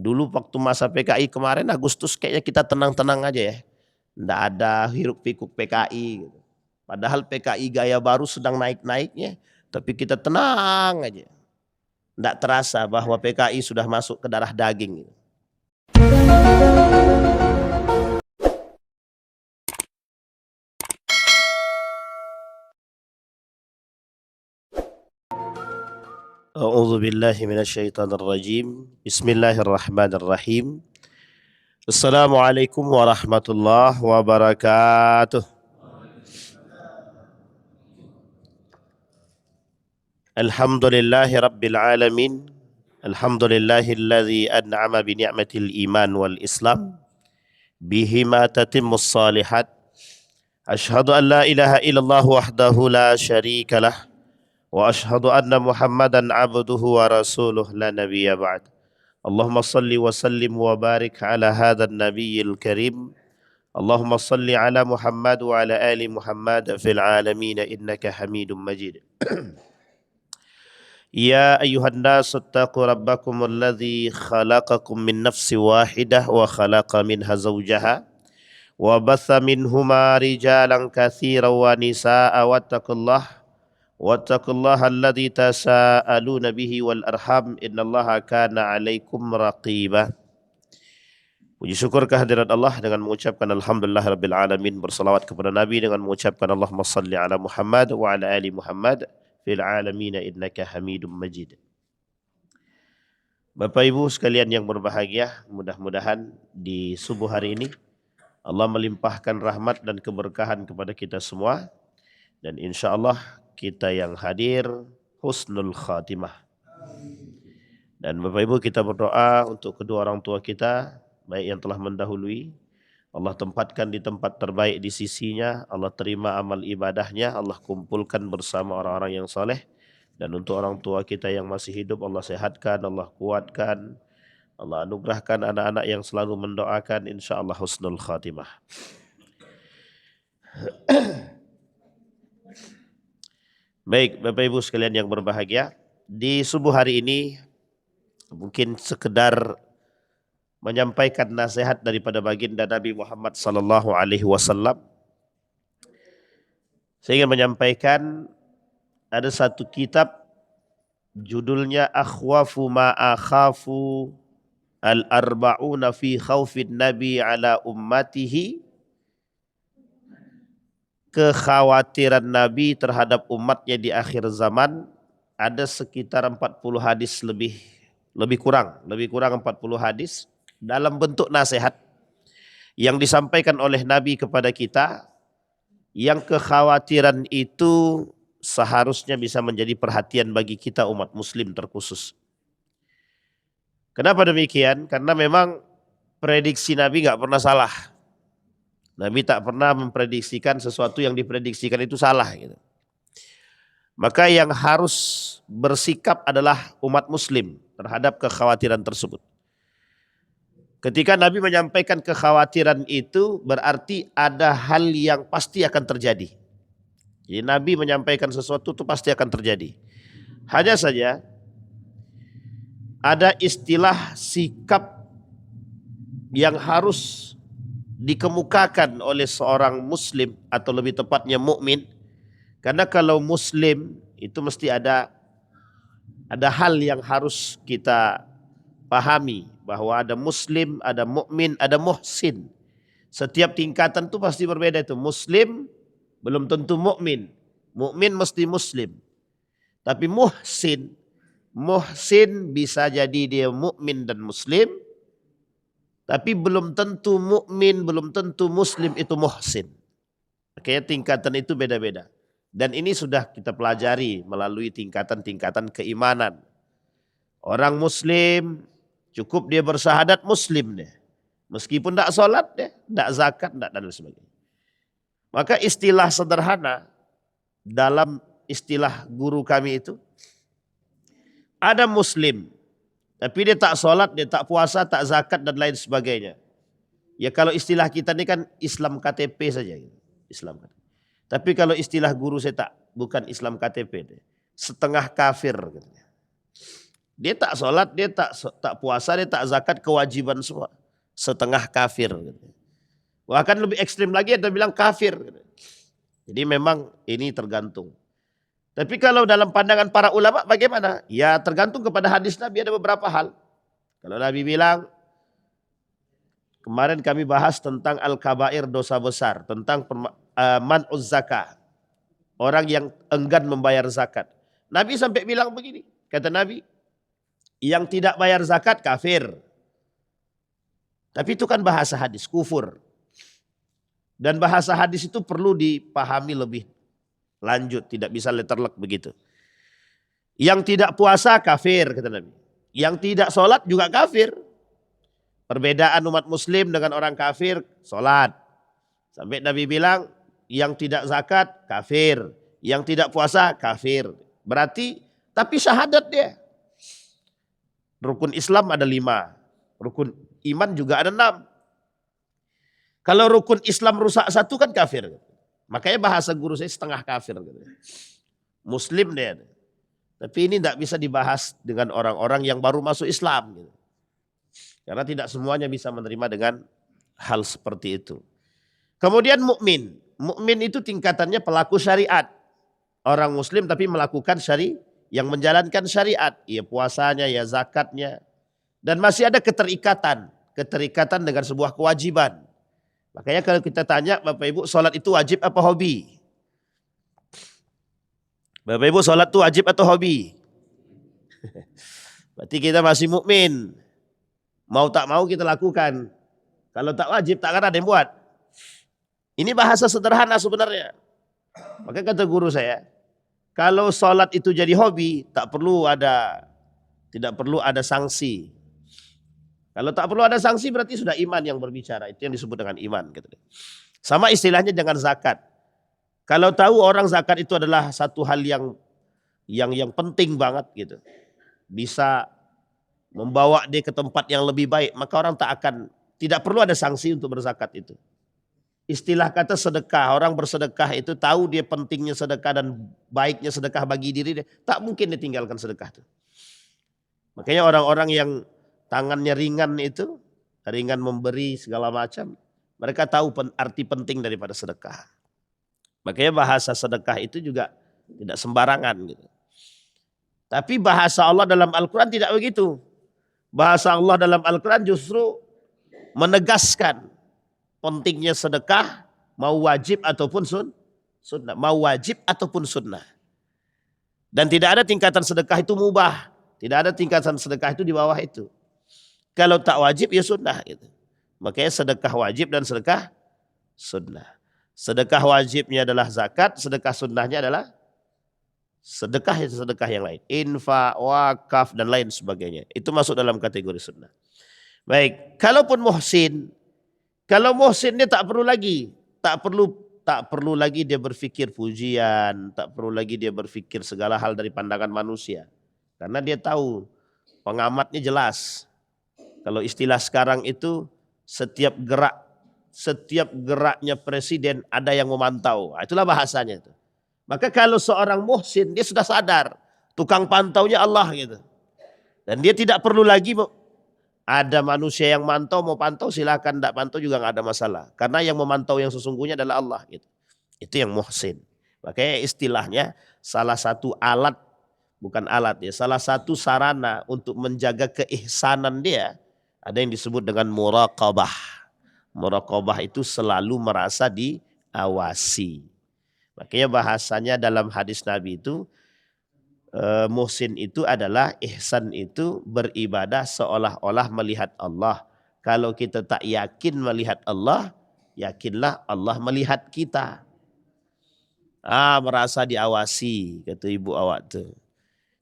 Dulu waktu masa PKI kemarin Agustus kayaknya kita tenang-tenang aja ya. Nggak ada hiruk pikuk PKI gitu. Padahal PKI gaya baru sedang naik-naiknya, tapi kita tenang aja. Nggak terasa bahwa PKI sudah masuk ke darah daging. A'udzu billahi minasyaitonir rajim. Bismillahirrahmanirrahim. Assalamualaikum warahmatullahi wabarakatuh. Alhamdulillahi rabbil alamin. Alhamdulillahilladzi an'ama bi ni'matil iman wal islam. Bihima tatimmus salihat. Asyhadu an la ilaha illallah wahdahu la syarika lah. Wa asyhadu anna Muhammadan abduhu wa rasuluh la nabiyya ba'd. Allahumma salli wa sallim wa barik ala hadzal nabiyil karim. Allahumma salli ala Muhammad wa ala ali Muhammad fil alamin innaka Hamidum Majid. Ya ayyuhan nas ittaqu rabbakum alladzi khalaqakum min nafsin wahidah wa khalaqa minha zawjaha wa batha minhuma rijalan katsiran wa nisaa'a wattaqullaha alladzi tasaaluna bihi wal arham innallaha kana 'alaikum raqiba. Puji syukur kehadirat Allah dengan mengucapkan alhamdulillah rabbil alamin, bersalawat kepada Nabi dengan mengucapkan Allahumma salli ala Muhammad wa ala ali Muhammad fil alamin innaka Hamidum Majid. Bapak Ibu sekalian yang berbahagia, mudah-mudahan di subuh hari ini Allah melimpahkan rahmat dan keberkahan kepada kita semua, dan insya Allah kita yang hadir husnul khatimah. Dan Bapak Ibu kita berdoa untuk kedua orang tua kita, baik yang telah mendahului, Allah tempatkan di tempat terbaik di sisinya, Allah terima amal ibadahnya, Allah kumpulkan bersama orang-orang yang saleh. Dan untuk orang tua kita yang masih hidup, Allah sehatkan, Allah kuatkan, Allah anugerahkan anak-anak yang selalu mendoakan, insya Allah husnul khatimah. Baik Bapak Ibu sekalian yang berbahagia, di subuh hari ini mungkin sekedar menyampaikan nasihat daripada baginda Nabi Muhammad sallallahu alaihi wasallam. Saya ingin menyampaikan ada satu kitab judulnya Akhwafu ma akhafu al-arba'una fi khaufin nabi ala ummatihi. Kekhawatiran Nabi terhadap umatnya di akhir zaman, ada sekitar 40 hadis lebih kurang 40 hadis dalam bentuk nasihat yang disampaikan oleh Nabi kepada kita, yang kekhawatiran itu seharusnya bisa menjadi perhatian bagi kita umat muslim terkhusus. Kenapa demikian? Karena memang prediksi Nabi nggak pernah salah. Nabi tak pernah memprediksikan sesuatu yang diprediksikan itu salah gitu. Maka yang harus bersikap adalah umat muslim terhadap kekhawatiran tersebut. Ketika Nabi menyampaikan kekhawatiran itu berarti ada hal yang pasti akan terjadi. Jadi Nabi menyampaikan sesuatu itu pasti akan terjadi. Hanya saja ada istilah sikap yang harus dikemukakan oleh seorang muslim, atau lebih tepatnya mukmin. Karena kalau muslim itu mesti ada hal yang harus kita pahami, bahwa ada muslim, ada mukmin, ada muhsin. Setiap tingkatan itu pasti berbeda itu. Muslim belum tentu mukmin. Mukmin mesti muslim. Tapi muhsin bisa jadi dia mukmin dan muslim, tapi belum tentu mukmin, belum tentu muslim itu muhsin. Makanya tingkatan itu beda-beda. Dan ini sudah kita pelajari melalui tingkatan-tingkatan keimanan. Orang muslim cukup dia bersyahadat muslim deh. Meskipun tidak sholat deh, tidak zakat, tidak dan sebagainya. Maka istilah sederhana dalam istilah guru kami itu, ada muslim tapi dia tak sholat, dia tak puasa, tak zakat dan lain sebagainya. Ya kalau istilah kita ini kan Islam KTP saja. Islam KTP. Tapi kalau istilah guru saya bukan Islam KTP. Setengah kafir. Dia tak sholat, dia tak puasa, dia tak zakat, kewajiban semua. Setengah kafir. Bahkan lebih ekstrim lagi ada bilang kafir. Jadi memang ini tergantung. Tapi kalau dalam pandangan para ulama bagaimana? Ya tergantung kepada hadis Nabi, ada beberapa hal. Kalau Nabi bilang, kemarin kami bahas tentang al-kabair, dosa besar, tentang man'uz zakah, orang yang enggan membayar zakat. Nabi sampai bilang begini, kata Nabi, yang tidak bayar zakat kafir. Tapi itu kan bahasa hadis, kufur. Dan bahasa hadis itu perlu dipahami lebih lanjut, tidak bisa letterlek begitu. Yang tidak puasa kafir, kata Nabi. Yang tidak sholat juga kafir. Perbedaan umat muslim dengan orang kafir, sholat. Sampai Nabi bilang, yang tidak zakat kafir. Yang tidak puasa kafir. Berarti, tapi syahadat dia. Rukun Islam ada 5. Rukun iman juga ada 6. Kalau rukun Islam rusak 1 kan kafir. Makanya bahasa guru saya setengah kafir. Muslim dia. Tapi ini tidak bisa dibahas dengan orang-orang yang baru masuk Islam. Karena tidak semuanya bisa menerima dengan hal seperti itu. Kemudian mukmin. Mukmin itu tingkatannya pelaku syariat. Orang muslim tapi melakukan yang menjalankan syariat. Ya puasanya, ya zakatnya. Dan masih ada keterikatan. Keterikatan dengan sebuah kewajiban. Makanya kalau kita tanya Bapak Ibu, sholat itu wajib apa hobi? Bapak Ibu, sholat itu wajib atau hobi? Berarti kita masih mukmin. Mau tak mau kita lakukan. Kalau tak wajib tak akan ada yang buat. Ini bahasa sederhana sebenarnya. Maka kata guru saya, kalau sholat itu jadi hobi, tidak perlu ada sanksi. Kalau tak perlu ada sanksi berarti sudah iman yang berbicara. Itu yang disebut dengan iman. Sama istilahnya dengan zakat. Kalau tahu orang zakat itu adalah satu hal yang penting banget gitu. Bisa membawa dia ke tempat yang lebih baik. Maka orang tidak perlu ada sanksi untuk berzakat itu. Istilah kata sedekah. Orang bersedekah itu tahu dia pentingnya sedekah dan baiknya sedekah bagi diri dia. Tak mungkin dia tinggalkan sedekah itu. Makanya orang-orang yang tangannya ringan itu, ringan memberi segala macam. Mereka tahu arti penting daripada sedekah. Makanya bahasa sedekah itu juga tidak sembarangan gitu. Tapi bahasa Allah dalam Al-Quran tidak begitu. Bahasa Allah dalam Al-Quran justru menegaskan pentingnya sedekah, mau wajib ataupun sunnah. Mau wajib ataupun sunnah. Dan tidak ada tingkatan sedekah itu mubah. Tidak ada tingkatan sedekah itu di bawah itu. Kalau tak wajib ya sunnah gitu. Makanya sedekah wajib dan sedekah sunnah. Sedekah wajibnya adalah zakat, sedekah sunnahnya adalah sedekah yang lain. Infak, wakaf dan lain sebagainya. Itu masuk dalam kategori sunnah. Baik, kalaupun muhsin, kalau muhsin dia tak perlu lagi dia berpikir pujian, tak perlu lagi dia berpikir segala hal dari pandangan manusia. Karena dia tahu pengamatnya jelas. Kalau istilah sekarang itu setiap geraknya presiden ada yang memantau. Itulah bahasanya itu. Maka kalau seorang muhsin dia sudah sadar tukang pantaunya Allah gitu. Dan dia tidak perlu lagi ada manusia yang mau pantau silakan, tidak pantau juga nggak ada masalah. Karena yang memantau yang sesungguhnya adalah Allah gitu. Itu yang muhsin. Makanya istilahnya salah satu alat, bukan alat ya, salah satu sarana untuk menjaga keihsanan dia. Ada yang disebut dengan muraqabah. Muraqabah itu selalu merasa diawasi. Makanya bahasanya dalam hadis Nabi itu, muhsin itu adalah ihsan itu beribadah seolah-olah melihat Allah. Kalau kita tak yakin melihat Allah, yakinlah Allah melihat kita. Merasa diawasi, kata ibu awak tuh.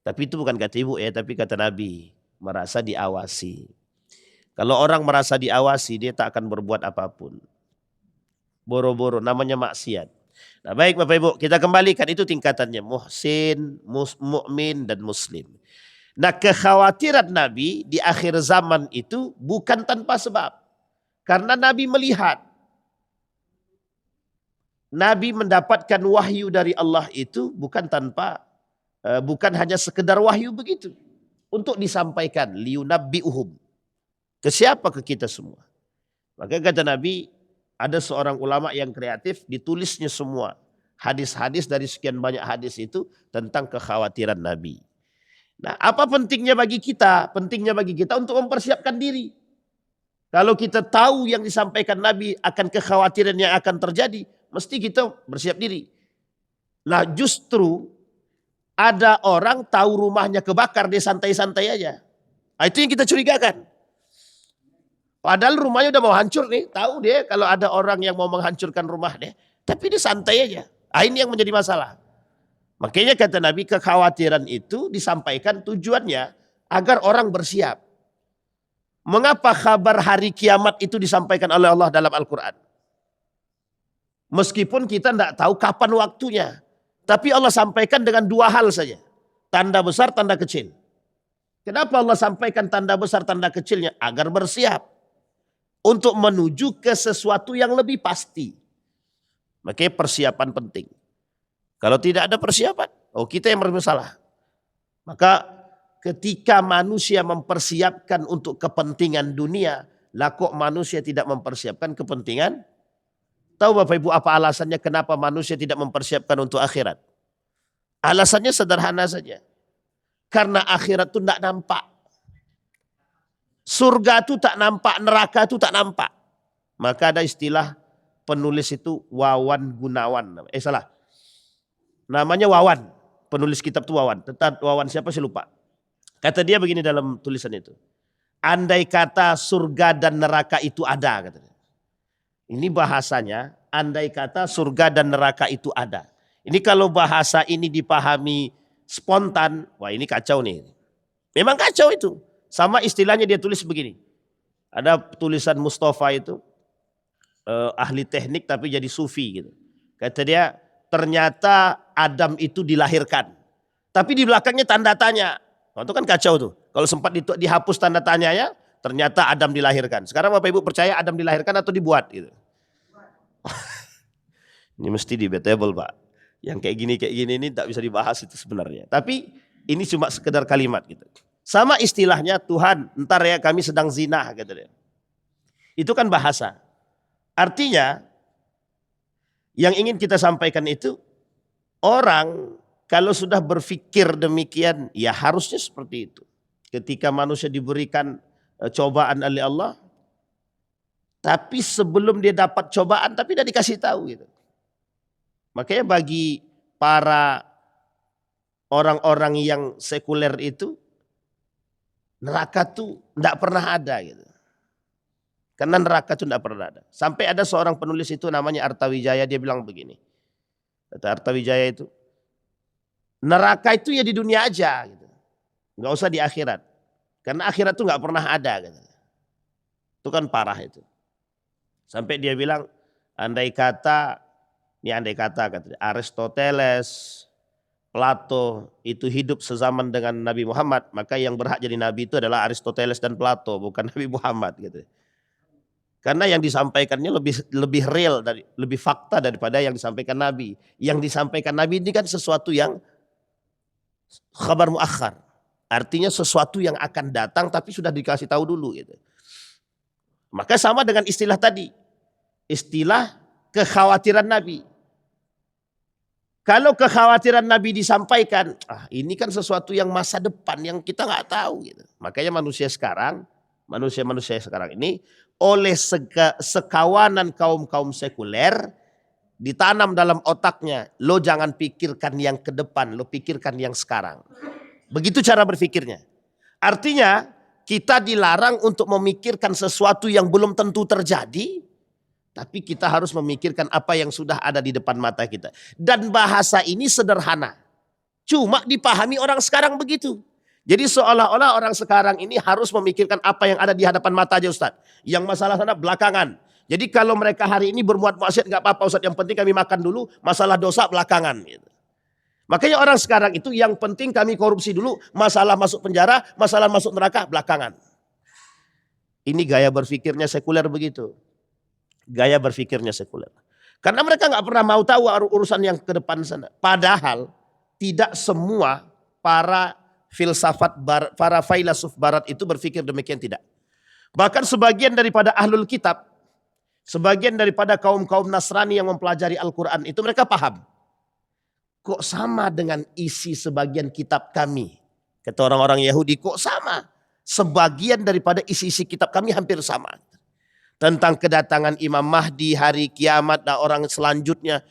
Tapi itu bukan kata ibu ya, tapi kata Nabi. Merasa diawasi. Kalau orang merasa diawasi, dia tak akan berbuat apapun. Boro-boro, namanya maksiat. Nah baik Bapak Ibu, kita kembalikan itu tingkatannya. Muhsin, mukmin dan muslim. Nah kekhawatiran Nabi di akhir zaman itu bukan tanpa sebab. Karena Nabi melihat. Nabi mendapatkan wahyu dari Allah itu bukan hanya sekedar wahyu begitu. untuk disampaikan liyunabbi'uhum. Ke siapa? Ke kita semua. Maka kata Nabi, ada seorang ulama yang kreatif, ditulisnya semua hadis-hadis dari sekian banyak hadis itu tentang kekhawatiran Nabi. Nah, apa pentingnya bagi kita? Pentingnya bagi kita untuk mempersiapkan diri. Kalau kita tahu yang disampaikan Nabi akan kekhawatiran yang akan terjadi, mesti kita bersiap diri. Nah, justru ada orang tahu rumahnya kebakar, dia santai-santai aja. Nah, itu yang kita curigakan. Padahal rumahnya udah mau hancur nih, tahu dia kalau ada orang yang mau menghancurkan rumah dia, tapi dia santai aja. Ah, ini yang menjadi masalah. Makanya kata Nabi, kekhawatiran itu disampaikan tujuannya agar orang bersiap. Mengapa kabar hari kiamat itu disampaikan oleh Allah dalam Al-Quran? Meskipun kita tidak tahu kapan waktunya. Tapi Allah sampaikan dengan dua hal saja. Tanda besar, tanda kecil. Kenapa Allah sampaikan tanda besar, tanda kecilnya? Agar bersiap. Untuk menuju ke sesuatu yang lebih pasti. Makanya persiapan penting. Kalau tidak ada persiapan, kita yang bermasalah. Maka ketika manusia mempersiapkan untuk kepentingan dunia, lah kok manusia tidak mempersiapkan kepentingan? Tahu Bapak Ibu apa alasannya kenapa manusia tidak mempersiapkan untuk akhirat? Alasannya sederhana saja. Karena akhirat itu tidak nampak. Surga itu tak nampak, neraka itu tak nampak. Maka ada istilah penulis itu Wawan Gunawan. Salah. Namanya Wawan. Penulis kitab itu Wawan. Tentang Wawan siapa saya lupa. Kata dia begini dalam tulisan itu. Andai kata surga dan neraka itu ada. Katanya. Ini bahasanya, andai kata surga dan neraka itu ada. Ini kalau bahasa ini dipahami spontan, wah ini kacau nih. Memang kacau itu. Sama istilahnya dia tulis begini. Ada tulisan Mustafa itu, ahli teknik tapi jadi sufi gitu. Kata dia, ternyata Adam itu dilahirkan. Tapi di belakangnya tanda tanya. Nah, itu kan kacau tuh. Kalau sempat dihapus tanda tanyanya, ternyata Adam dilahirkan. Sekarang Bapak Ibu percaya Adam dilahirkan atau dibuat gitu? Ini mesti debatable Pak. Yang kayak gini ini tak bisa dibahas itu sebenarnya. Tapi ini cuma sekedar kalimat gitu. Sama istilahnya Tuhan, ntar ya kami sedang zina gitu deh. Itu kan bahasa. Artinya yang ingin kita sampaikan itu orang kalau sudah berpikir demikian ya harusnya seperti itu. Ketika manusia diberikan cobaan oleh Allah, tapi sebelum dia dapat cobaan tapi dia dikasih tahu gitu. Makanya bagi para orang-orang yang sekuler itu neraka tuh tidak pernah ada gitu. Karena neraka tuh tidak pernah ada. Sampai ada seorang penulis itu namanya Artawijaya, dia bilang begini. Kata Artawijaya itu, neraka itu ya di dunia aja gitu. Nggak usah di akhirat. Karena akhirat tuh nggak pernah ada gitu. Itu kan parah itu. Sampai dia bilang, andai kata Aristoteles, Plato itu hidup sezaman dengan Nabi Muhammad, maka yang berhak jadi Nabi itu adalah Aristoteles dan Plato, bukan Nabi Muhammad gitu. Karena yang disampaikannya lebih real, lebih fakta daripada yang disampaikan Nabi. Yang disampaikan Nabi ini kan sesuatu yang khabar muakhar. Artinya sesuatu yang akan datang tapi sudah dikasih tahu dulu gitu. Maka sama dengan istilah tadi. Istilah kekhawatiran Nabi. Kalau kekhawatiran Nabi disampaikan, ini kan sesuatu yang masa depan yang kita nggak tahu gitu. Makanya manusia sekarang ini oleh sekawanan kaum sekuler ditanam dalam otaknya, lo jangan pikirkan yang ke depan, lo pikirkan yang sekarang. Begitu cara berpikirnya. Artinya kita dilarang untuk memikirkan sesuatu yang belum tentu terjadi, tapi kita harus memikirkan apa yang sudah ada di depan mata kita. Dan bahasa ini sederhana. Cuma dipahami orang sekarang begitu. Jadi seolah-olah orang sekarang ini harus memikirkan apa yang ada di hadapan mata aja Ustaz. Yang masalah sana belakangan. Jadi kalau mereka hari ini berbuat maksiat gak apa-apa Ustaz. Yang penting kami makan dulu, masalah dosa belakangan. Gitu. Makanya orang sekarang itu yang penting kami korupsi dulu, masalah masuk penjara, masalah masuk neraka belakangan. Ini gaya berpikirnya sekuler begitu. Gaya berpikirnya sekuler. Karena mereka nggak pernah mau tahu urusan yang ke depan sana. Padahal tidak semua para filsafat para filsuf barat itu berpikir demikian, tidak. Bahkan sebagian daripada ahlul kitab, sebagian daripada kaum-kaum Nasrani yang mempelajari Al-Quran itu mereka paham. Kok sama dengan isi sebagian kitab kami? Kata orang-orang Yahudi, kok sama? Sebagian daripada isi-isi kitab kami hampir sama. Tentang kedatangan Imam Mahdi, hari kiamat dan orang selanjutnya.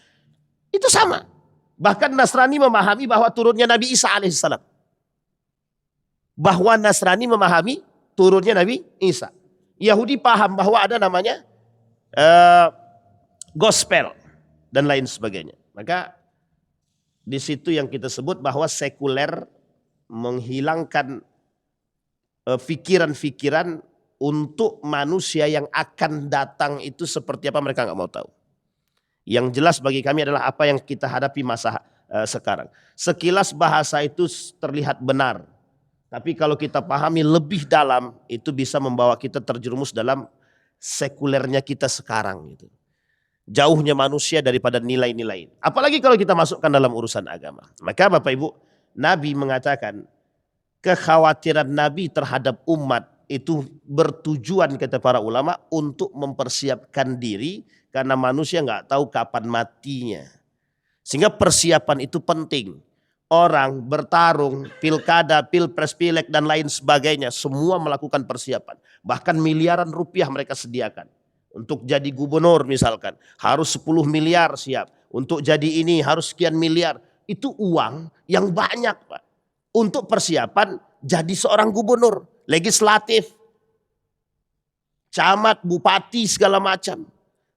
Itu sama. Bahkan Nasrani memahami bahwa turunnya Nabi Isa alaihissalam. Bahwa Nasrani memahami turunnya Nabi Isa. Yahudi paham bahwa ada namanya gospel dan lain sebagainya. Maka di situ yang kita sebut bahwa sekuler menghilangkan pikiran-pikiran untuk manusia yang akan datang itu seperti apa mereka nggak mau tahu. Yang jelas bagi kami adalah apa yang kita hadapi masa sekarang. Sekilas bahasa itu terlihat benar. Tapi kalau kita pahami lebih dalam itu bisa membawa kita terjerumus dalam sekulernya kita sekarang. Gitu. Jauhnya manusia daripada nilai-nilai. Apalagi kalau kita masukkan dalam urusan agama. Maka Bapak Ibu, Nabi mengatakan kekhawatiran Nabi terhadap umat itu bertujuan kata para ulama untuk mempersiapkan diri karena manusia nggak tahu kapan matinya. Sehingga persiapan itu penting. Orang bertarung, pilkada, pilpres, pilek dan lain sebagainya semua melakukan persiapan. Bahkan miliaran rupiah mereka sediakan. Untuk jadi gubernur misalkan harus 10 miliar siap. Untuk jadi ini harus sekian miliar. Itu uang yang banyak Pak. Untuk persiapan jadi seorang gubernur, legislatif, camat, bupati segala macam.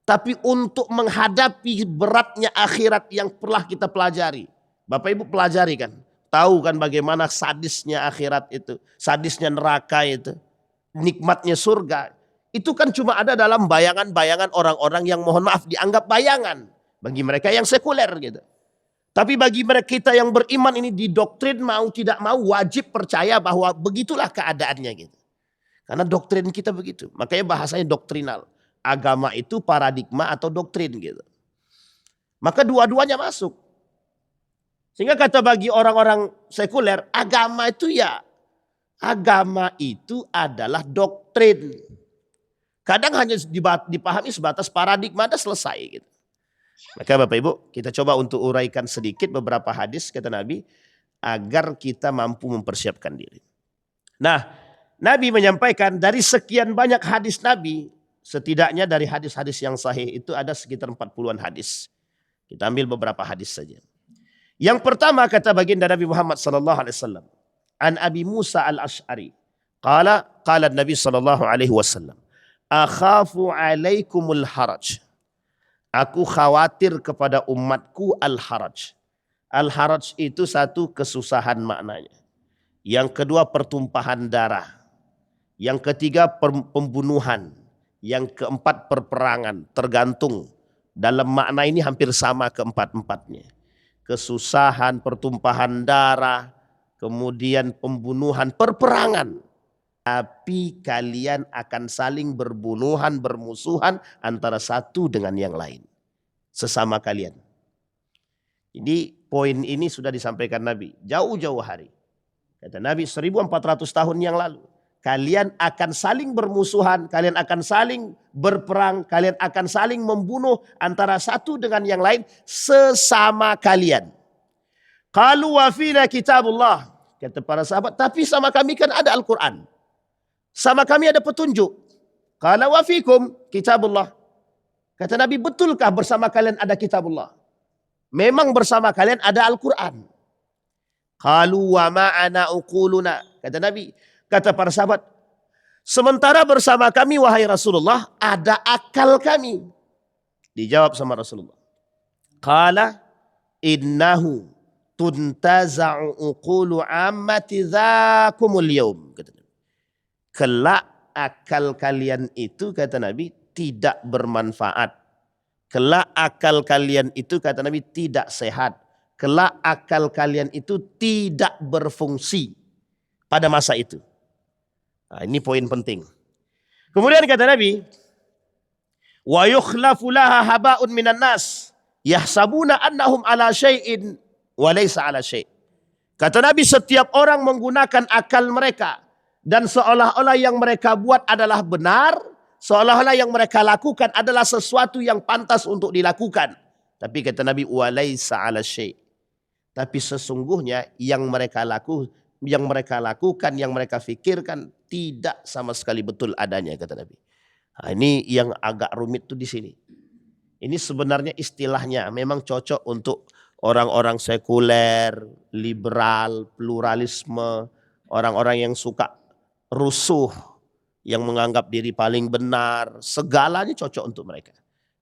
Tapi untuk menghadapi beratnya akhirat yang pernah kita pelajari. Bapak Ibu pelajari kan. Tahu kan bagaimana sadisnya akhirat itu. Sadisnya neraka itu. Nikmatnya surga. Itu kan cuma ada dalam bayangan-bayangan orang-orang yang mohon maaf dianggap bayangan. Bagi mereka yang sekuler gitu. Tapi bagi mereka kita yang beriman ini didoktrin mau tidak mau wajib percaya bahwa begitulah keadaannya gitu. Karena doktrin kita begitu. Makanya bahasanya doktrinal. Agama itu paradigma atau doktrin gitu. Maka dua-duanya masuk. Sehingga kata bagi orang-orang sekuler, agama itu adalah doktrin. Kadang hanya dipahami sebatas paradigma dan selesai gitu. Maka Bapak Ibu kita coba untuk uraikan sedikit beberapa hadis kata Nabi agar kita mampu mempersiapkan diri. Nah Nabi menyampaikan dari sekian banyak hadis Nabi, setidaknya dari hadis-hadis yang sahih itu ada sekitar 40-an hadis. Kita ambil beberapa hadis saja. Yang pertama kata baginda Nabi Muhammad sallallahu alaihi wasallam, an Abi Musa al-Ash'ari, qala Nabi sallallahu alaihi wasallam, akhafu alaikumul haraj. Aku khawatir kepada umatku al-haraj. Al-haraj itu satu kesusahan maknanya. Yang kedua pertumpahan darah. Yang ketiga pembunuhan. Yang keempat perperangan. Tergantung. Dalam makna ini hampir sama keempat-empatnya. Kesusahan, pertumpahan darah, kemudian pembunuhan, perperangan. Tapi kalian akan saling berbunuhan, bermusuhan antara satu dengan yang lain. Sesama kalian. Jadi poin ini sudah disampaikan Nabi jauh-jauh hari. Kata Nabi 1400 tahun yang lalu. Kalian akan saling bermusuhan, kalian akan saling berperang, kalian akan saling membunuh antara satu dengan yang lain sesama kalian. Qalu wa fina kitabullah. Kata para sahabat, tapi sama kami kan ada Al-Quran. Sama kami ada petunjuk. Qala wa fikum kitabullah. Kata Nabi, betulkah bersama kalian ada kitabullah? Memang bersama kalian ada Al-Quran. Qalu wa ma'ana uquluna. Kata Nabi, kata para sahabat, sementara bersama kami wahai Rasulullah ada akal kami. Dijawab sama Rasulullah. Qala innahu tuntaza'u uqulu ammati dzakumul yaum. Kata Nabi. Kelak akal kalian itu kata Nabi tidak bermanfaat. Kelak akal kalian itu kata Nabi tidak sehat. Kelak akal kalian itu tidak berfungsi pada masa itu. Nah, ini poin penting. Kemudian kata Nabi, wa yukhlafu laha haba'un minan nas yahsabuna annahum ala syai'in wa laysa ala syai'. Kata Nabi, setiap orang menggunakan akal mereka. Dan seolah-olah yang mereka buat adalah benar. Seolah-olah yang mereka lakukan adalah sesuatu yang pantas untuk dilakukan. Tapi kata Nabi, walaisa ala syai'. Tapi sesungguhnya yang mereka lakukan, yang mereka fikirkan tidak sama sekali betul adanya, kata Nabi. Nah, ini yang agak rumit tuh di sini. Ini sebenarnya istilahnya memang cocok untuk orang-orang sekuler, liberal, pluralisme, orang-orang yang suka rusuh, yang menganggap diri paling benar, segalanya cocok untuk mereka.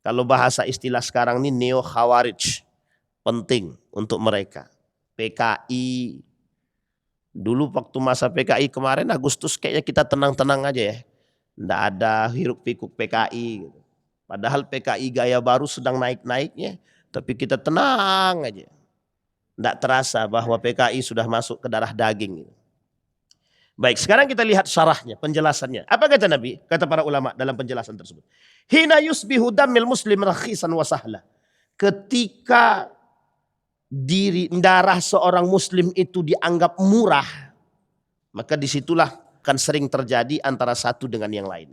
Kalau bahasa istilah sekarang ini neo khawarij, penting untuk mereka. PKI, dulu waktu masa PKI kemarin Agustus kayaknya kita tenang-tenang aja ya. Nggak ada hiruk pikuk PKI. Padahal PKI gaya baru sedang naik-naiknya. Tapi kita tenang aja. Nggak terasa bahwa PKI sudah masuk ke darah daging. Baik, sekarang kita lihat syarahnya, penjelasannya. Apa kata Nabi? Kata para ulama dalam penjelasan tersebut. Hina yusbihu dammil muslim rakhisan wa sahla. Ketika darah seorang muslim itu dianggap murah, maka disitulah akan sering terjadi antara satu dengan yang lain.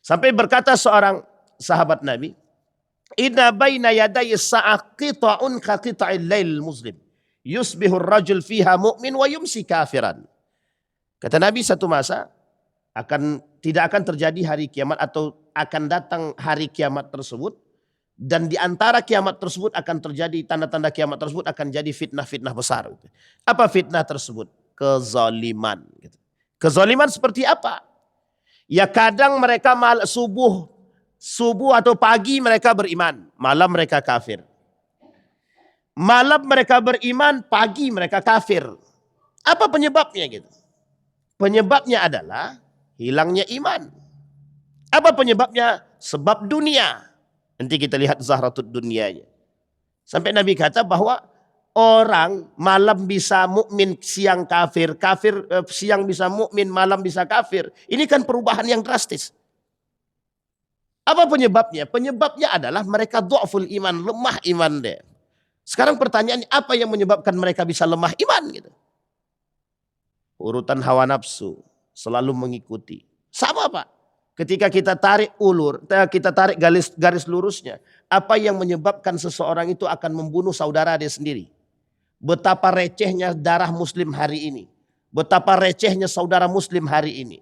Sampai berkata seorang sahabat Nabi, inna baina yaday sa'ah qita'un ka qita'il lail muslim. Yusbihur rajul fiha mu'min wa yumsi kafiran. Kata Nabi, satu masa tidak akan terjadi hari kiamat atau akan datang hari kiamat tersebut. Dan di antara kiamat tersebut akan terjadi, tanda-tanda kiamat tersebut akan jadi fitnah-fitnah besar. Apa fitnah tersebut? Kezaliman. Kezaliman seperti apa? Ya kadang mereka subuh atau pagi mereka beriman, malam mereka kafir. Malam mereka beriman, pagi mereka kafir. Apa penyebabnya gitu? Penyebabnya adalah hilangnya iman. Apa penyebabnya? Sebab dunia. Nanti kita lihat zahratud dunianya. Sampai Nabi kata bahwa orang malam bisa mukmin, siang kafir, siang bisa mukmin, malam bisa kafir. Ini kan perubahan yang drastis. Apa penyebabnya? Penyebabnya adalah mereka dhaful iman, lemah iman deh. Sekarang pertanyaannya, apa yang menyebabkan mereka bisa lemah iman gitu? Urutan hawa nafsu selalu mengikuti. Sama Pak. Ketika kita tarik garis lurusnya, apa yang menyebabkan seseorang itu akan membunuh saudara dia sendiri? Betapa recehnya darah muslim hari ini. Betapa recehnya saudara muslim hari ini.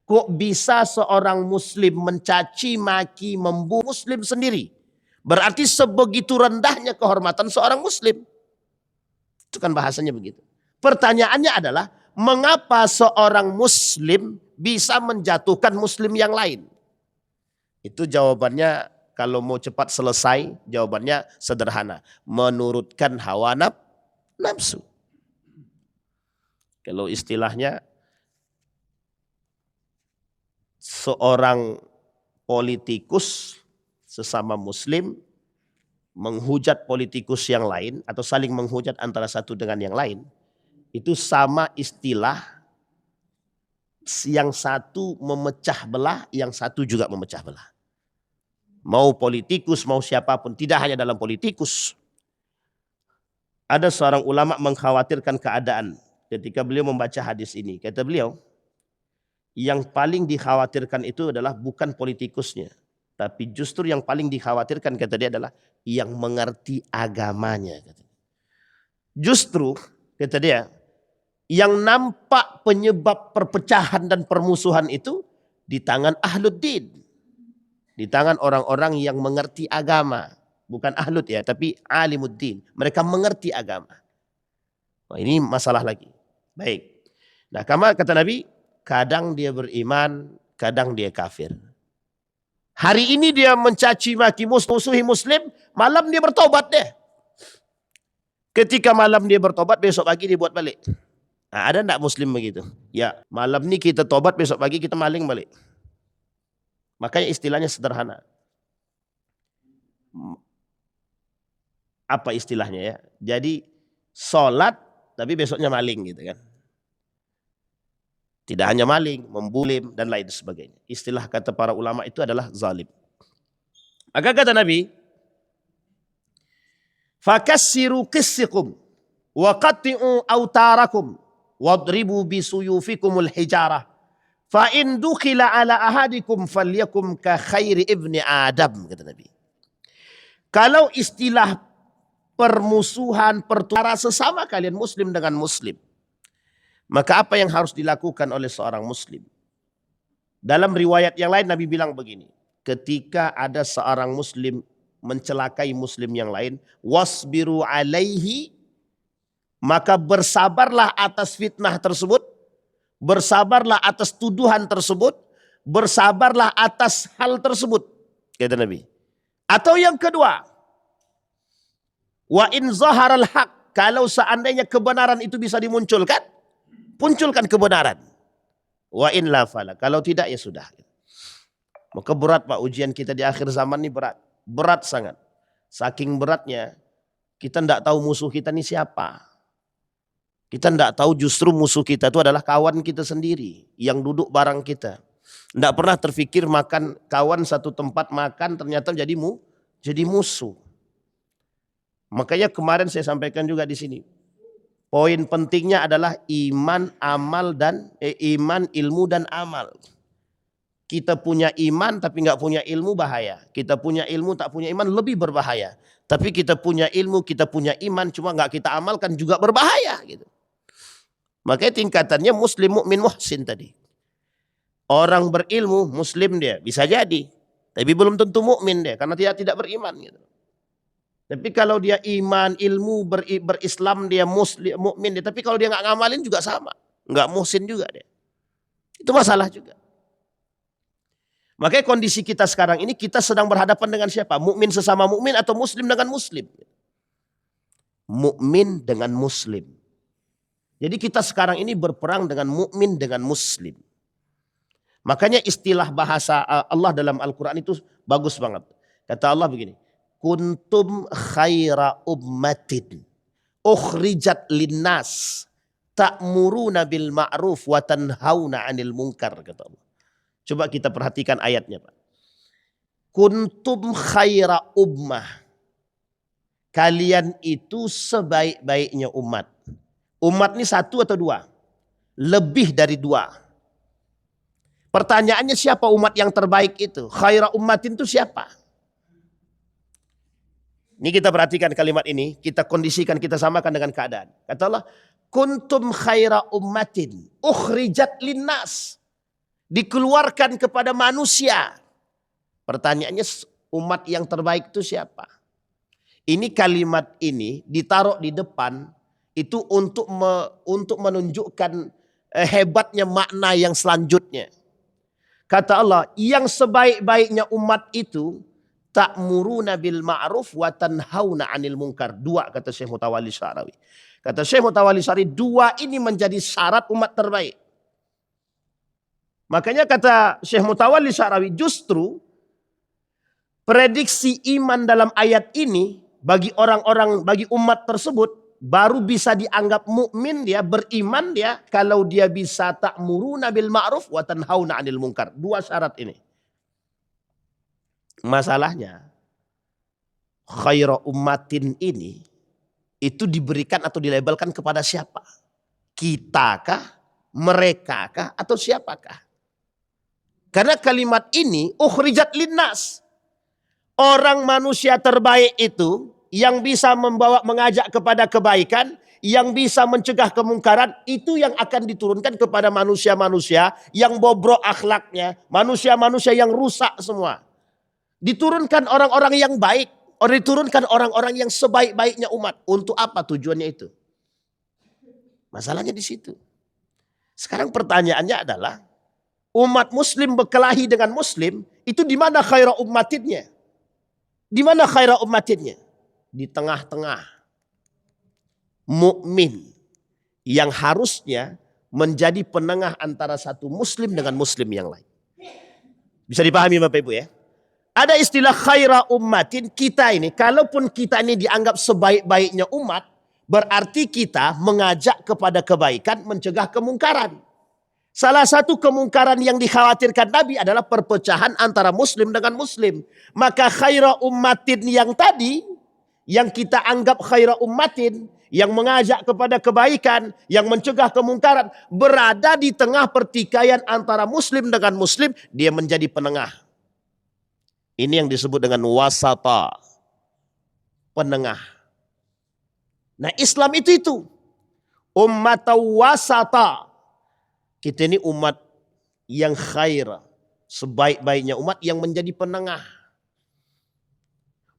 Kok bisa seorang muslim mencaci maki membunuh muslim sendiri? Berarti sebegitu rendahnya kehormatan seorang muslim. Itu kan bahasanya begitu. Pertanyaannya adalah, mengapa seorang muslim bisa menjatuhkan muslim yang lain? Itu jawabannya, kalau mau cepat selesai, jawabannya sederhana. Menurutkan hawa nafsu. Kalau istilahnya, seorang politikus sesama muslim menghujat politikus yang lain atau saling menghujat antara satu dengan yang lain, itu sama istilah yang satu memecah belah, yang satu juga memecah belah. Mau politikus, mau siapapun, tidak hanya dalam politikus. Ada seorang ulama mengkhawatirkan keadaan ketika beliau membaca hadis ini. Kata beliau, yang paling dikhawatirkan itu adalah bukan politikusnya, tapi justru yang paling dikhawatirkan, kata dia, adalah yang mengerti agamanya. Justru, kata dia, yang nampak penyebab perpecahan dan permusuhan itu di tangan ahluddin. Di tangan orang-orang yang mengerti agama. Bukan ahlut ya, tapi alimuddin. Mereka mengerti agama. Nah, ini masalah lagi. Baik. Nah, kata Nabi, kadang dia beriman, kadang dia kafir. Hari ini dia mencaci maki musuhi muslim, malam dia bertobat deh. Ketika malam dia bertobat, besok pagi dia buat balik. Nah, ada enggak muslim begitu? Ya, malam ini kita tobat, besok pagi kita maling balik. Makanya istilahnya sederhana. Apa istilahnya ya? Jadi sholat tapi besoknya maling gitu kan. Tidak hanya maling, membulim dan lain sebagainya. Istilah kata para ulama itu adalah zalim. Maka kata Nabi, fakassiru qissikum. wa qatti'u autarakum wadribu bisuyufikumul hijarah fa in dukhila ala ahadikum falyakum ka khairi ibni Adam, kata Nabi. Kalau istilah permusuhan, pertukaran sesama kalian muslim dengan muslim, maka apa yang harus dilakukan oleh seorang muslim? Dalam riwayat yang lain Nabi bilang begini, ketika ada seorang muslim mencelakai muslim yang lain, wasbiru alaihi, maka bersabarlah atas fitnah tersebut, bersabarlah atas tuduhan tersebut, bersabarlah atas hal tersebut, kata Nabi. Atau yang kedua, wa in zaharal haq, kalau seandainya kebenaran itu bisa dimunculkan, munculkan kebenaran. Wa in la fala, kalau tidak ya sudah. Maka berat Pak, ujian kita di akhir zaman ini berat. Berat sangat. Saking beratnya, kita tidak tahu musuh kita ini siapa. Kita tidak tahu justru musuh kita itu adalah kawan kita sendiri yang duduk bareng kita. Tidak pernah terfikir makan kawan satu tempat makan ternyata jadi musuh. Makanya kemarin saya sampaikan juga di sini. Poin pentingnya adalah iman, iman, ilmu dan amal. Kita punya iman tapi nggak punya ilmu bahaya. Kita punya ilmu tak punya iman lebih berbahaya. Tapi kita punya ilmu, kita punya iman cuma nggak kita amalkan juga berbahaya gitu. Makanya tingkatannya muslim, mukmin, muhsin tadi. Orang berilmu muslim dia bisa jadi, tapi belum tentu mukmin dia karena dia tidak beriman gitu. Tapi kalau dia iman, ilmu, berislam dia muslim, mukmin dia. Tapi kalau dia nggak ngamalin juga sama, nggak muhsin juga dia. Itu masalah juga. Makanya kondisi kita sekarang ini kita sedang berhadapan dengan siapa? Mukmin sesama mukmin atau muslim dengan muslim? Mukmin dengan muslim. Jadi kita sekarang ini berperang dengan mukmin dengan muslim. Makanya istilah bahasa Allah dalam Al-Quran itu bagus banget. Kata Allah begini, kuntum khaira ummatin ukhrijat linnas ta'muruna bil ma'ruf wa tanhauna 'anil munkar, kata Allah. Coba kita perhatikan ayatnya, Pak. Kuntum khaira ummah. Kalian itu sebaik-baiknya umat. Umat ini satu atau dua? Lebih dari dua. Pertanyaannya siapa umat yang terbaik itu? Khaira ummatin itu siapa? Ini kita perhatikan kalimat ini, kita kondisikan, kita samakan dengan keadaan. Kata Allah, kuntum khaira ummatin ukhrijat linnas. Dikeluarkan kepada manusia. Pertanyaannya umat yang terbaik itu siapa? Ini kalimat ini ditaruh di depan itu untuk menunjukkan hebatnya makna yang selanjutnya. Kata Allah, yang sebaik-baiknya umat itu ta'muruna bil ma'ruf wa tanhauna 'anil munkar. Dua kata Syekh Mutawalli Sya'rawi. Kata Syekh Mutawalli Sya'rawi, dua ini menjadi syarat umat terbaik. Makanya kata Syekh Mutawalli Sya'rawi, justru prediksi iman dalam ayat ini bagi orang-orang, bagi umat tersebut baru bisa dianggap mukmin dia, beriman dia kalau dia bisa ta'muruna bil ma'ruf wa tanhauna 'anil munkar. Dua syarat ini. Masalahnya khaira ummatin ini itu diberikan atau dilabelkan kepada siapa? Kita kah? Mereka kah? Atau siapakah? Karena kalimat ini ukhrijat linnas. Orang manusia terbaik itu yang bisa mengajak kepada kebaikan, yang bisa mencegah kemungkaran, itu yang akan diturunkan kepada manusia-manusia yang bobrok akhlaknya, manusia-manusia yang rusak semua. Diturunkan orang-orang yang baik, diturunkan orang-orang yang sebaik-baiknya umat. Untuk apa tujuannya itu? Masalahnya di situ. Sekarang pertanyaannya adalah, umat muslim berkelahi dengan muslim, itu di mana khaira ummatinnya? Di mana khaira ummatinnya? Di tengah-tengah. Mukmin yang harusnya menjadi penengah antara satu muslim dengan muslim yang lain. Bisa dipahami Bapak Ibu ya? Ada istilah khaira ummatin, kita ini, kalaupun kita ini dianggap sebaik-baiknya umat, berarti kita mengajak kepada kebaikan, mencegah kemungkaran. Salah satu kemungkaran yang dikhawatirkan Nabi adalah perpecahan antara muslim dengan muslim. Maka khaira ummatin yang tadi, yang kita anggap khaira ummatin, yang mengajak kepada kebaikan, yang mencegah kemungkaran, berada di tengah pertikaian antara muslim dengan muslim, dia menjadi penengah. Ini yang disebut dengan wasata, penengah. Nah, Islam itu ummat wasata. Kita ini umat yang khair, sebaik-baiknya umat yang menjadi penengah.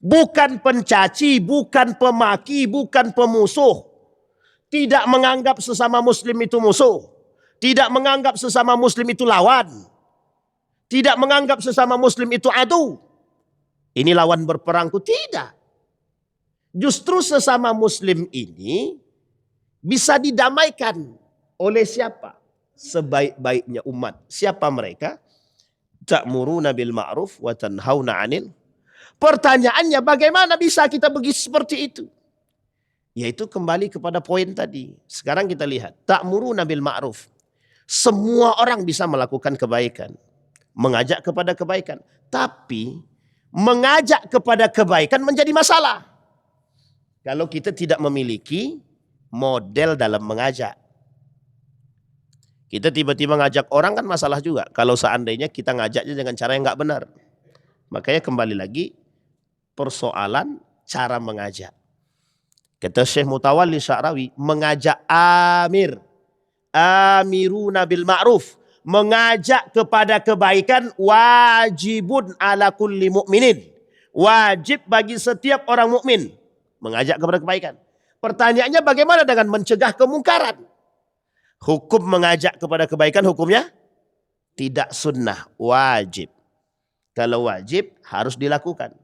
Bukan pencaci, bukan pemaki, bukan pemusuh. Tidak menganggap sesama muslim itu musuh. Tidak menganggap sesama muslim itu lawan. Tidak menganggap sesama muslim itu adu. Ini lawan berperangku, tidak. Justru sesama muslim ini bisa didamaikan oleh siapa? Sebaik-baiknya umat. Siapa mereka? Ta'muruna bil ma'ruf wa tanhauna 'anil. Pertanyaannya, bagaimana bisa kita begitu seperti itu? Yaitu kembali kepada poin tadi. Sekarang kita lihat, ta'muruna bil ma'ruf. Semua orang bisa melakukan kebaikan, mengajak kepada kebaikan, tapi mengajak kepada kebaikan menjadi masalah kalau kita tidak memiliki model dalam mengajak. Kita tiba-tiba ngajak orang kan masalah juga. Kalau seandainya kita ngajaknya dengan cara yang nggak benar. Makanya kembali lagi persoalan cara mengajak. Kata Syekh Mutawalli Sya'rawi, mengajak amiruna bil ma'ruf, mengajak kepada kebaikan wajibun ala kulli mu'minin. Wajib bagi setiap orang mukmin mengajak kepada kebaikan. Pertanyaannya, bagaimana dengan mencegah kemungkaran? Hukum mengajak kepada kebaikan hukumnya tidak sunnah, wajib. Kalau wajib harus dilakukan.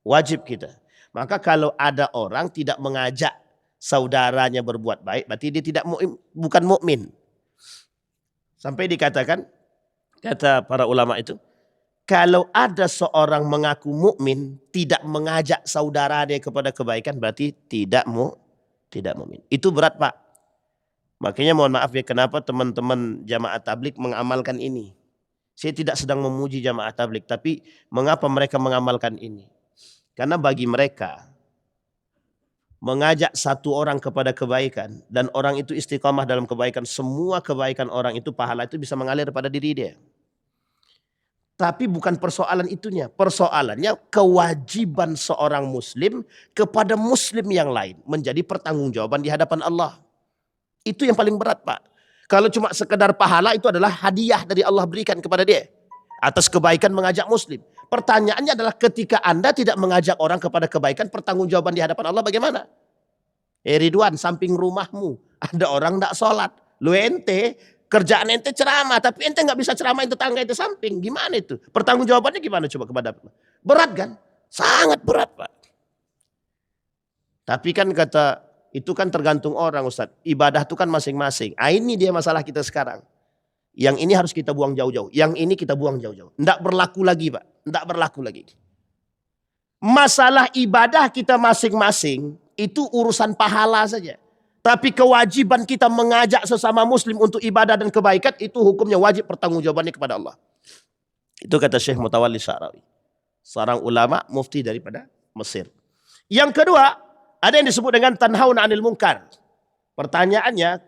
Wajib kita. Maka kalau ada orang tidak mengajak saudaranya berbuat baik, berarti dia tidak bukan mukmin. Sampai dikatakan, kata para ulama itu, kalau ada seorang mengaku mukmin tidak mengajak saudaranya kepada kebaikan, berarti tidak mukmin. Itu berat, Pak. Makanya mohon maaf ya, kenapa teman-teman jamaah tablik mengamalkan ini. Saya tidak sedang memuji jamaah tablik, tapi mengapa mereka mengamalkan ini? Karena bagi mereka, mengajak satu orang kepada kebaikan, dan orang itu istiqamah dalam kebaikan, semua kebaikan orang itu, pahala itu bisa mengalir pada diri dia. Tapi bukan persoalan itunya. Persoalannya kewajiban seorang muslim kepada muslim yang lain menjadi pertanggungjawaban di hadapan Allah. Itu yang paling berat, Pak. Kalau cuma sekedar pahala, itu adalah hadiah dari Allah berikan kepada dia atas kebaikan mengajak muslim. Pertanyaannya adalah ketika Anda tidak mengajak orang kepada kebaikan, pertanggungjawaban di hadapan Allah bagaimana? Ridwan, samping rumahmu ada orang tidak sholat. Lu ente, kerjaan ente ceramah, tapi ente nggak bisa ceramahin tetangga ente samping. Gimana itu? Pertanggungjawabannya gimana coba kepada Allah? Berat kan? Sangat berat, Pak. Tapi kan kata, itu kan tergantung orang, Ustaz. Ibadah itu kan masing-masing. Ini dia masalah kita sekarang. Yang ini harus kita buang jauh-jauh. Yang ini kita buang jauh-jauh. Tidak berlaku lagi, Pak. Tidak berlaku lagi. Masalah ibadah kita masing-masing itu urusan pahala saja. Tapi kewajiban kita mengajak sesama muslim untuk ibadah dan kebaikan, itu hukumnya wajib, pertanggungjawabannya kepada Allah. Itu kata Syekh Mutawalli Sya'rawi, seorang ulama mufti daripada Mesir. Yang kedua, ada yang disebut dengan tanhauna 'anil munkar. Pertanyaannya,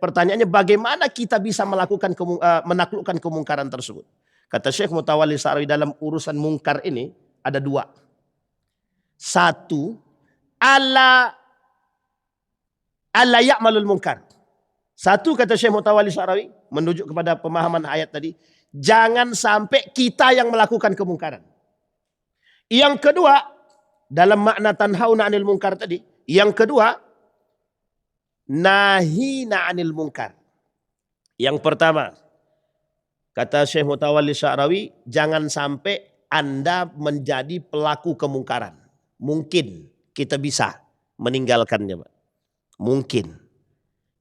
pertanyaannya bagaimana kita bisa menaklukkan kemungkaran tersebut? Kata Syekh Mutawalli Sya'rawi, dalam urusan mungkar ini ada dua. Satu, alla ya'malul munkar. Satu, kata Syekh Mutawalli Sya'rawi, menunjuk kepada pemahaman ayat tadi, jangan sampai kita yang melakukan kemungkaran. Yang kedua, dalam makna tanhauna 'anil munkar tadi, yang kedua, nahina 'anil munkar. Yang pertama, kata Syekh Mutawalli Sya'rawi, jangan sampai Anda menjadi pelaku kemungkaran. Mungkin kita bisa meninggalkannya, Pak. Mungkin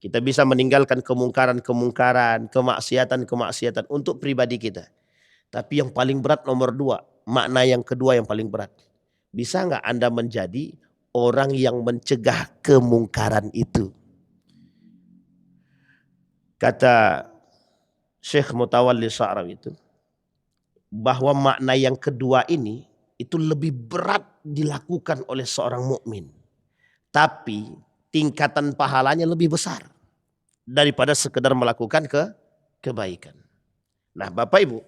kita bisa meninggalkan kemungkaran, kemaksiatan untuk pribadi kita. Tapi yang paling berat nomor dua, makna yang kedua yang paling berat. Bisa nggak Anda menjadi orang yang mencegah kemungkaran itu? Kata Syekh Mutawalli Sya'rawi itu, bahwa makna yang kedua ini itu lebih berat dilakukan oleh seorang mukmin. Tapi tingkatan pahalanya lebih besar daripada sekedar melakukan kebaikan. Nah Bapak Ibu,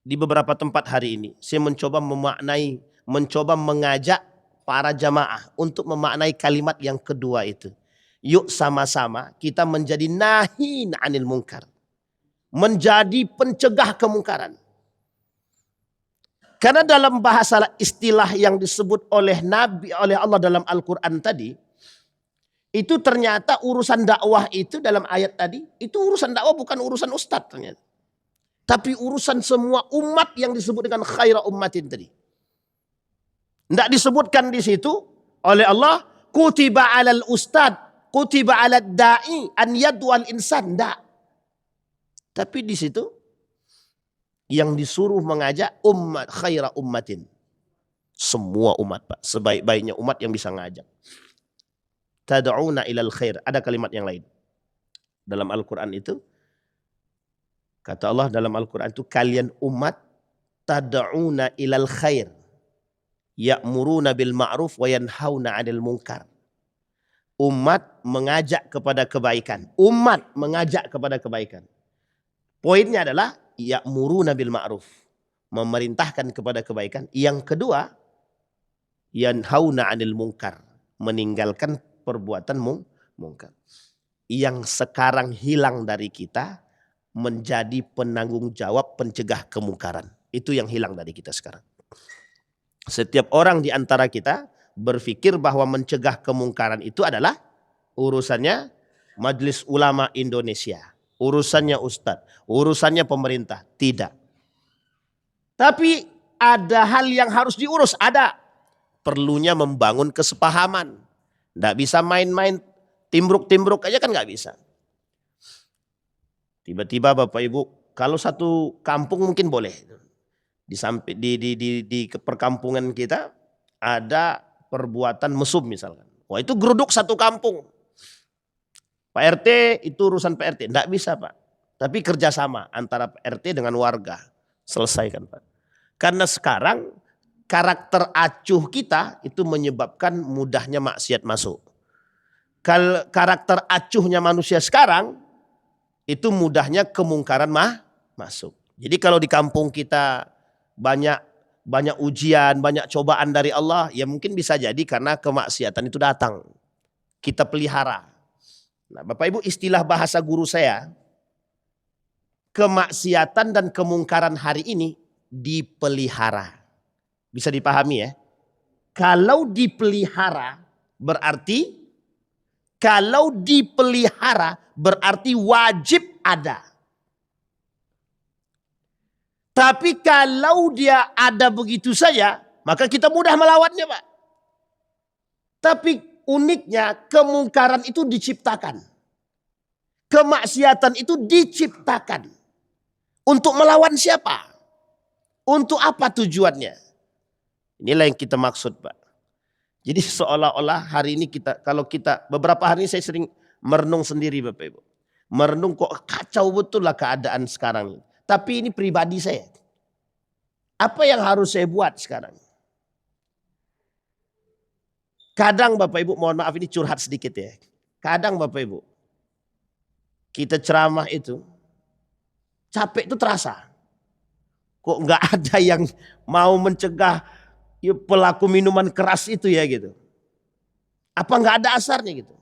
di beberapa tempat hari ini saya mencoba mengajak para jamaah untuk memaknai kalimat yang kedua itu. Yuk sama-sama kita menjadi nahin anil munkar. Menjadi pencegah kemungkaran. Karena dalam bahasa istilah yang disebut oleh Allah dalam Al-Quran tadi, itu ternyata urusan dakwah itu dalam ayat tadi, itu urusan dakwah bukan urusan ustadz ternyata. Tapi urusan semua umat yang disebut dengan khaira ummatin tadi. Tidak disebutkan di situ oleh Allah, kutiba alal ustad, kutiba alal da'i, an yadwal insan. Tidak. Tapi di situ yang disuruh mengajak umat khaira ummatin. Semua umat Pak. Sebaik-baiknya umat yang bisa ngajak. Tad'una ilal khair. Ada kalimat yang lain. Dalam Al-Quran itu. Kata Allah dalam Al-Quran itu. Kalian umat tad'una ilal khair. Ya'muruna bil ma'ruf wa yanhauna 'anil munkar. Umat mengajak kepada kebaikan. Umat mengajak kepada kebaikan. Poinnya adalah ya'muruna bil ma'ruf, memerintahkan kepada kebaikan. Yang kedua, yanhauna 'anil munkar, meninggalkan perbuatan mungkar. Yang sekarang hilang dari kita menjadi penanggung jawab pencegah kemungkaran. Itu yang hilang dari kita sekarang. Setiap orang di antara kita berpikir bahwa mencegah kemungkaran itu adalah urusannya Majelis Ulama Indonesia. Urusannya ustadz, urusannya pemerintah. Tidak. Tapi ada hal yang harus diurus, ada. Perlunya membangun kesepahaman. Tidak bisa main-main timbruk-timbruk aja kan nggak bisa. Tiba-tiba Bapak Ibu, kalau satu kampung mungkin boleh. Di perkampungan kita ada perbuatan mesum misalkan. Wah itu geruduk satu kampung. Pak RT itu urusan Pak RT. Tidak bisa Pak. Tapi kerjasama antara Pak RT dengan warga. Selesaikan Pak. Karena sekarang karakter acuh kita itu menyebabkan mudahnya maksiat masuk. Karakter acuhnya manusia sekarang itu mudahnya kemungkaran masuk. Jadi kalau di kampung kita banyak ujian, banyak cobaan dari Allah, ya mungkin bisa jadi karena kemaksiatan itu datang. Kita pelihara. Nah, Bapak Ibu, istilah bahasa guru saya, kemaksiatan dan kemungkaran hari ini dipelihara. Bisa dipahami ya? Kalau dipelihara berarti wajib ada. Tapi kalau dia ada begitu saja, maka kita mudah melawannya Pak. Tapi uniknya kemungkaran itu diciptakan. Kemaksiatan itu diciptakan. Untuk melawan siapa? Untuk apa tujuannya? Inilah yang kita maksud Pak. Jadi seolah-olah hari ini kalau kita beberapa hari ini saya sering merenung sendiri Bapak Ibu. Merenung kok kacau betul lah keadaan sekarang. Tapi ini pribadi saya. Apa yang harus saya buat sekarang? Kadang Bapak Ibu, mohon maaf ini curhat sedikit ya. Kadang Bapak Ibu, kita ceramah itu, capek itu terasa. Kok nggak ada yang mau mencegah pelaku minuman keras itu ya gitu. Apa nggak ada asarnya gitu.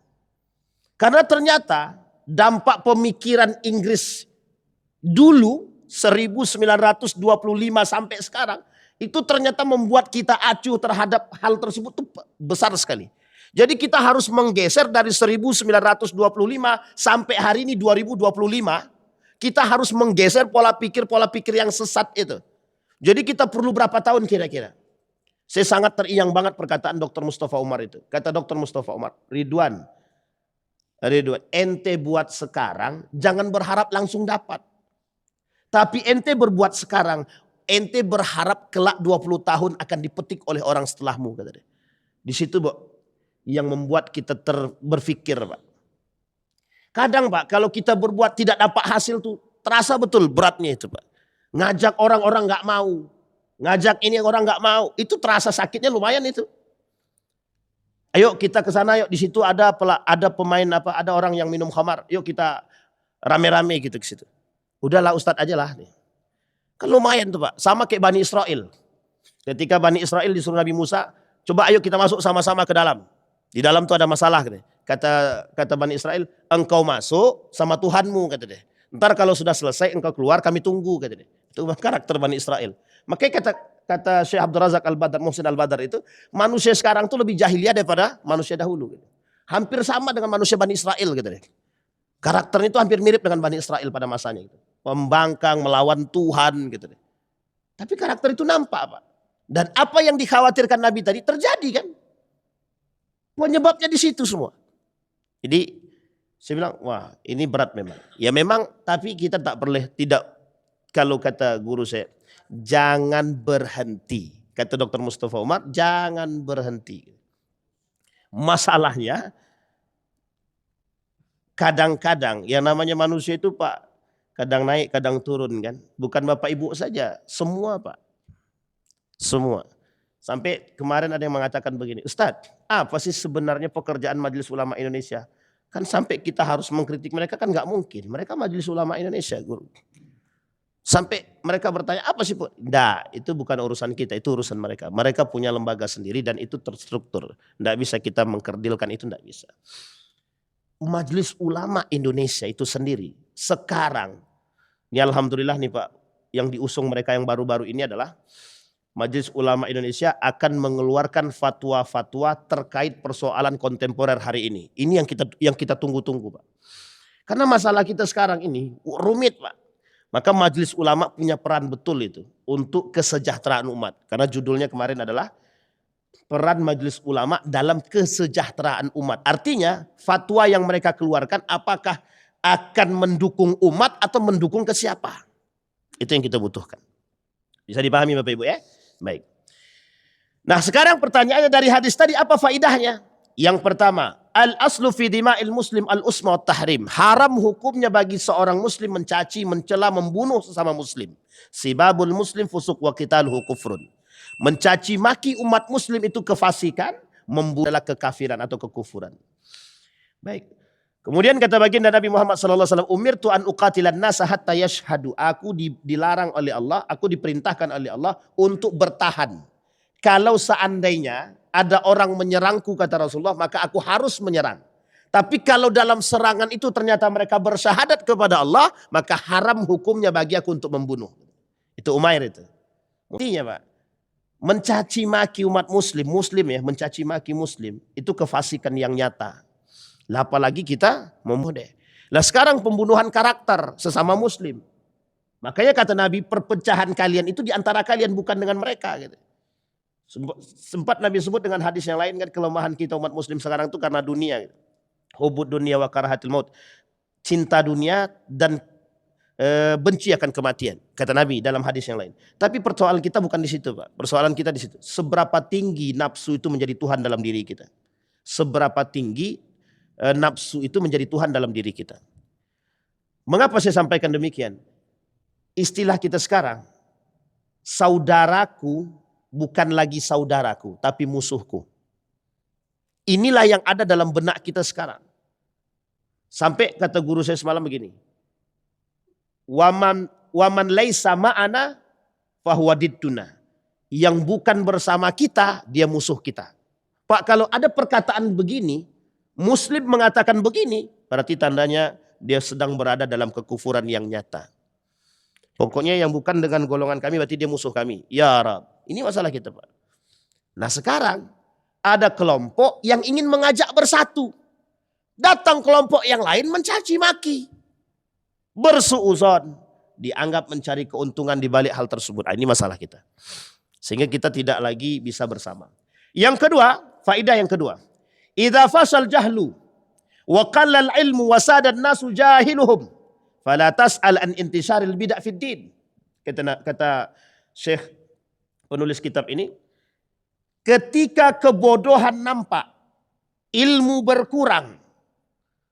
Karena ternyata dampak pemikiran Inggris dulu 1925 sampai sekarang itu ternyata membuat kita acuh terhadap hal tersebut tuh besar sekali. Jadi kita harus menggeser dari 1925 sampai hari ini 2025. Kita harus menggeser pola pikir yang sesat itu. Jadi kita perlu berapa tahun kira-kira? Saya sangat teriang banget perkataan Dr. Mustafa Umar itu. Kata Dr. Mustafa Umar, Ridwan, ente buat sekarang jangan berharap langsung dapat. Tapi ente berbuat sekarang, ente berharap kelak 20 tahun akan dipetik oleh orang setelahmu. Kata dia. Di situ Pak, yang membuat kita berpikir Pak. Kadang Pak, kalau kita berbuat tidak dapat hasil tuh terasa betul beratnya itu Pak. Ngajak orang-orang gak mau. Ngajak ini orang gak mau. Itu terasa sakitnya lumayan itu. Ayo kita ke sana, yuk di situ ada pemain apa, ada orang yang minum khamar, yuk kita rame-rame gitu ke situ. Udahlah Ustadz aja lah. Kan lumayan tuh Pak, sama kayak Bani Israel. Ketika Bani Israel disuruh Nabi Musa, coba ayo kita masuk sama-sama ke dalam. Di dalam tuh ada masalah. Kata Bani Israel, engkau masuk sama Tuhanmu, kata dia. Ntar kalau sudah selesai engkau keluar, kami tunggu, kata dia. Itu karakter Bani Israel. Makanya kata Syekh Abdul Razak Al-Badar, Muhsin Al-Badar itu, manusia sekarang tuh lebih jahiliyah daripada manusia dahulu. Hampir sama dengan manusia Bani Israel, kata dia. Karakternya itu hampir mirip dengan Bani Israel pada masanya. Membangkang, melawan Tuhan, gitu. Tapi karakter itu nampak, Pak. Dan apa yang dikhawatirkan Nabi tadi terjadi kan? Penyebabnya di situ semua. Jadi saya bilang, wah ini berat memang. Ya memang, tapi kita tidak, kalau kata guru saya, jangan berhenti. Kata Dr. Mustafa Umar, jangan berhenti. Masalahnya, kadang-kadang yang namanya manusia itu Pak, kadang naik, kadang turun kan. Bukan Bapak Ibu saja, semua Pak. Semua. Sampai kemarin ada yang mengatakan begini, Ustadz, apa sih sebenarnya pekerjaan Majelis Ulama Indonesia? Kan sampai kita harus mengkritik mereka kan nggak mungkin. Mereka Majelis Ulama Indonesia, guru. Sampai mereka bertanya, apa sih Bu? Nah, itu bukan urusan kita, itu urusan mereka. Mereka punya lembaga sendiri dan itu terstruktur. Nggak bisa kita mengkerdilkan itu, nggak bisa. Majelis Ulama Indonesia itu sendiri, sekarang, ini alhamdulillah nih Pak, yang diusung mereka yang baru-baru ini adalah Majelis Ulama Indonesia akan mengeluarkan fatwa-fatwa terkait persoalan kontemporer hari ini. Ini yang kita tunggu-tunggu Pak. Karena masalah kita sekarang ini rumit Pak. Maka Majelis Ulama punya peran betul itu untuk kesejahteraan umat. Karena judulnya kemarin adalah peran Majelis Ulama dalam kesejahteraan umat. Artinya fatwa yang mereka keluarkan apakah akan mendukung umat atau mendukung ke siapa. Itu yang kita butuhkan. Bisa dipahami Bapak Ibu ya? Baik. Nah sekarang pertanyaannya dari hadis tadi apa faidahnya? Yang pertama, al-aslu fi dima'il muslim al-usma wa tahrim. Haram hukumnya bagi seorang muslim mencaci, mencela, membunuh sesama muslim. Sibabul muslim fusuk wa qitaluhu kufrun. Mencaci maki umat muslim itu kefasikan, membunuh adalah kekafiran atau kekufuran. Baik. Kemudian kata baginda Nabi Muhammad SAW, umirtu an uqatilan nasa hatta yashhadu. Aku dilarang oleh Allah, aku diperintahkan oleh Allah untuk bertahan. Kalau seandainya ada orang menyerangku kata Rasulullah, maka aku harus menyerang. Tapi kalau dalam serangan itu ternyata mereka bersyahadat kepada Allah, maka haram hukumnya bagi aku untuk membunuh. Itu Umair itu. Artinya Pak, mencaci maki umat muslim ya, mencaci maki muslim, itu kefasikan yang nyata. Lah apalagi kita memodeh. Lah sekarang pembunuhan karakter sesama muslim. Makanya kata Nabi, perpecahan kalian itu di antara kalian bukan dengan mereka gitu. Sempat Nabi sebut dengan hadis yang lain kan, kelemahan kita umat muslim sekarang itu karena dunia gitu. Hubud dunia wa karahatil maut. Cinta dunia dan benci akan kematian, kata Nabi dalam hadis yang lain. Tapi persoalan kita bukan di situ Pak. Persoalan kita di situ. Seberapa tinggi nafsu itu menjadi Tuhan dalam diri kita. Seberapa tinggi nafsu itu menjadi Tuhan dalam diri kita. Mengapa saya sampaikan demikian? Istilah kita sekarang, saudaraku bukan lagi saudaraku, tapi musuhku. Inilah yang ada dalam benak kita sekarang. Sampai kata guru saya semalam begini, waman laisa ma'ana fahuwa didduna. Yang bukan bersama kita, dia musuh kita. Pak, kalau ada perkataan begini, Muslim mengatakan begini, berarti tandanya dia sedang berada dalam kekufuran yang nyata. Pokoknya yang bukan dengan golongan kami berarti dia musuh kami. Ya Rab, ini masalah kita Pak. Nah sekarang ada kelompok yang ingin mengajak bersatu. Datang kelompok yang lain mencaci maki. Bersuuzon, dianggap mencari keuntungan di balik hal tersebut. Ini masalah kita. Sehingga kita tidak lagi bisa bersama. Yang kedua, faidah yang kedua. Idza fasal jahlu wa qallal ilmu wa sadan nasu jahiluhum fala tas'al an intisharil bid'ah fid din. Kata Syekh penulis kitab ini, ketika kebodohan nampak, ilmu berkurang,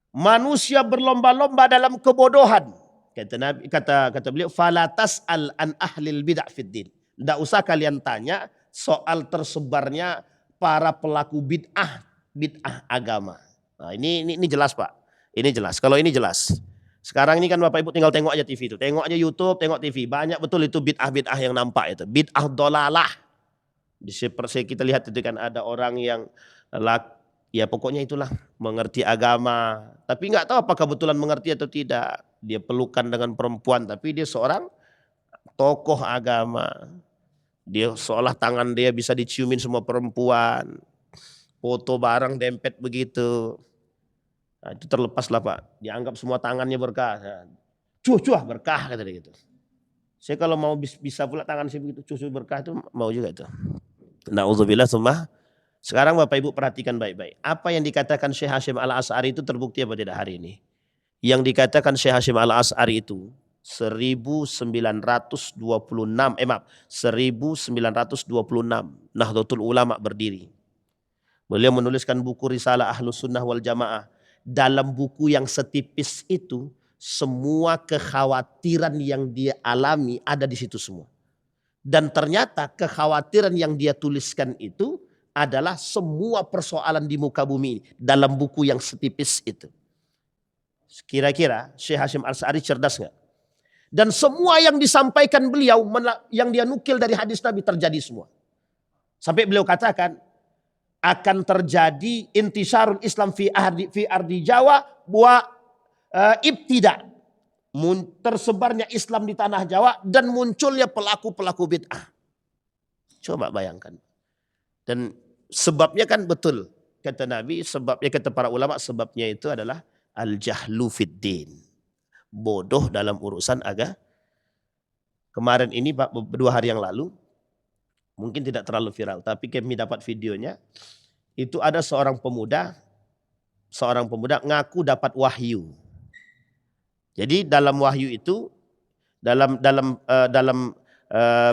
manusia berlomba-lomba dalam kebodohan, kata beliau, fala tas'al an ahlil bid'ah fid din. Tidak usah kalian tanya soal tersebarnya para pelaku bid'ah bid'ah agama. Nah, ini jelas Pak. Ini jelas. Kalau ini jelas. Sekarang ini kan Bapak Ibu tinggal tengok aja TV itu. Tengok aja YouTube, tengok TV. Banyak betul itu bid'ah-bid'ah yang nampak itu. Bid'ah dolalah. Seperti kita lihat itu kan ada orang yang ya pokoknya itulah mengerti agama. Tapi nggak tahu apakah kebetulan mengerti atau tidak. Dia pelukan dengan perempuan tapi dia seorang tokoh agama. Dia seolah tangan dia bisa diciumin semua perempuan. Foto barang dempet begitu. Nah, itu terlepas lah Pak. Dianggap semua tangannya berkah. Cuah berkah kata dia gitu. Saya kalau mau bisa pula tangan saya begitu cuah berkah itu mau juga itu. Na'udzubillah summa. Sekarang Bapak Ibu perhatikan baik-baik. Apa yang dikatakan Syekh Hasyim Al-Asy'ari itu terbukti apa tidak hari ini? Yang dikatakan Syekh Hasyim Al-Asy'ari itu 1926 Nahdlatul Ulama berdiri. Beliau menuliskan buku Risalah Ahlus Sunnah wal Jamaah. Dalam buku yang setipis itu semua kekhawatiran yang dia alami ada di situ semua. Dan ternyata kekhawatiran yang dia tuliskan itu adalah semua persoalan di muka bumi ini dalam buku yang setipis itu. Kira-kira Syekh Hasyim Al-Asy'ari cerdas nggak? Dan semua yang disampaikan beliau, yang dia nukil dari hadis Nabi terjadi semua. Sampai beliau katakan akan terjadi intisarul Islam fi ardi Jawa wa ibtida. Tersebarnya Islam di tanah Jawa dan munculnya pelaku-pelaku bid'ah. Coba bayangkan. Dan sebabnya kan betul. Kata Nabi, sebabnya kata para ulama, sebabnya itu adalah al-jahlu fid din. Bodoh dalam urusan agama. Kemarin ini Pak, 2 hari yang lalu, mungkin tidak terlalu viral, tapi kami dapat videonya. Itu ada seorang pemuda ngaku dapat wahyu. Jadi dalam wahyu itu, dalam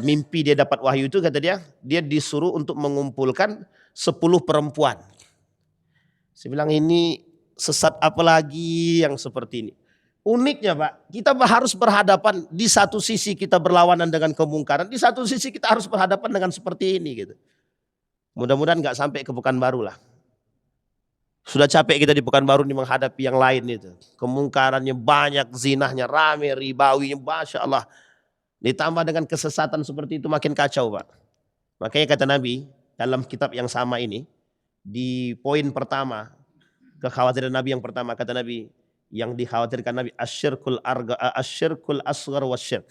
mimpi dia dapat wahyu itu kata dia disuruh untuk mengumpulkan 10 perempuan. Saya bilang ini sesat apa lagi yang seperti ini. Uniknya Pak, kita harus berhadapan di satu sisi kita berlawanan dengan kemungkaran, di satu sisi kita harus berhadapan dengan seperti ini gitu. Mudah-mudahan nggak sampai ke Pekanbaru lah. Sudah capek kita di Pekanbaru ini menghadapi yang lain itu. Kemungkarannya banyak, zinahnya rame, ribawinya Masya Allah. Ditambah dengan kesesatan seperti itu makin kacau Pak. Makanya kata Nabi dalam kitab yang sama ini. Di poin pertama, kekhawatiran Nabi yang pertama kata Nabi. Yang dikhawatirkan Nabi asyirkul asghar wasyirk.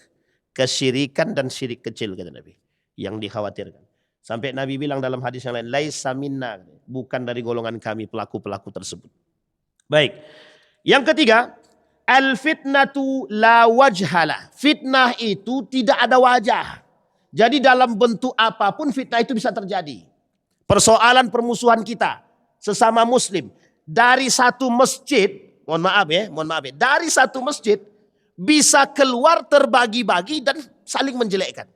Kesyirikan dan syirik kecil kata Nabi. Yang dikhawatirkan. Sampai Nabi bilang dalam hadis yang lain, laisa minna, bukan dari golongan kami pelaku-pelaku tersebut. Baik. Yang ketiga, al-fitnatu la wajhala. Fitnah itu tidak ada wajah. Jadi dalam bentuk apapun fitnah itu bisa terjadi. Persoalan permusuhan kita sesama muslim dari satu masjid, mohon maaf ya, dari satu masjid bisa keluar terbagi-bagi dan saling menjelekkan.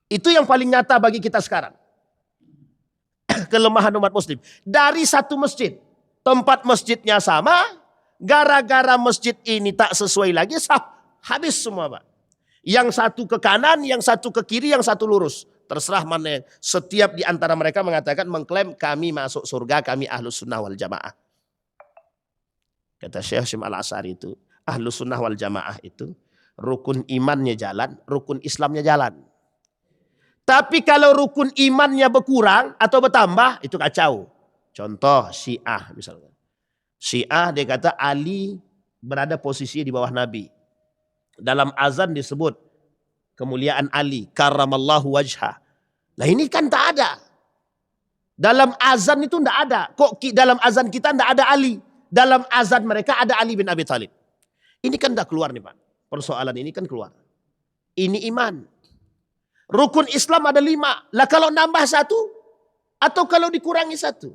Itu yang paling nyata bagi kita sekarang. Kelemahan umat muslim. Dari satu masjid. Tempat masjidnya sama. Gara-gara masjid ini tak sesuai lagi. Habis semua Pak. Yang satu ke kanan, yang satu ke kiri, yang satu lurus. Terserah mana. Setiap di antara mereka mengatakan, mengklaim kami masuk surga, kami ahlus sunnah wal jamaah. Kata Syekh Hasyim Al-Asy'ari itu. Ahlus sunnah wal jamaah itu. Rukun imannya jalan, rukun Islamnya jalan. Tapi kalau rukun imannya berkurang atau bertambah, itu kacau. Contoh Syiah misalnya. Syiah dia kata Ali berada posisi di bawah Nabi. Dalam azan disebut kemuliaan Ali. Karramallahu wajhah. Nah ini kan tak ada. Dalam azan itu tidak ada. Kok dalam azan kita tidak ada Ali? Dalam azan mereka ada Ali bin Abi Thalib. Ini kan tidak keluar nih Pak. Persoalan ini kan keluar. Ini iman. Rukun Islam ada 5. Lah kalau nambah 1 atau kalau dikurangi 1.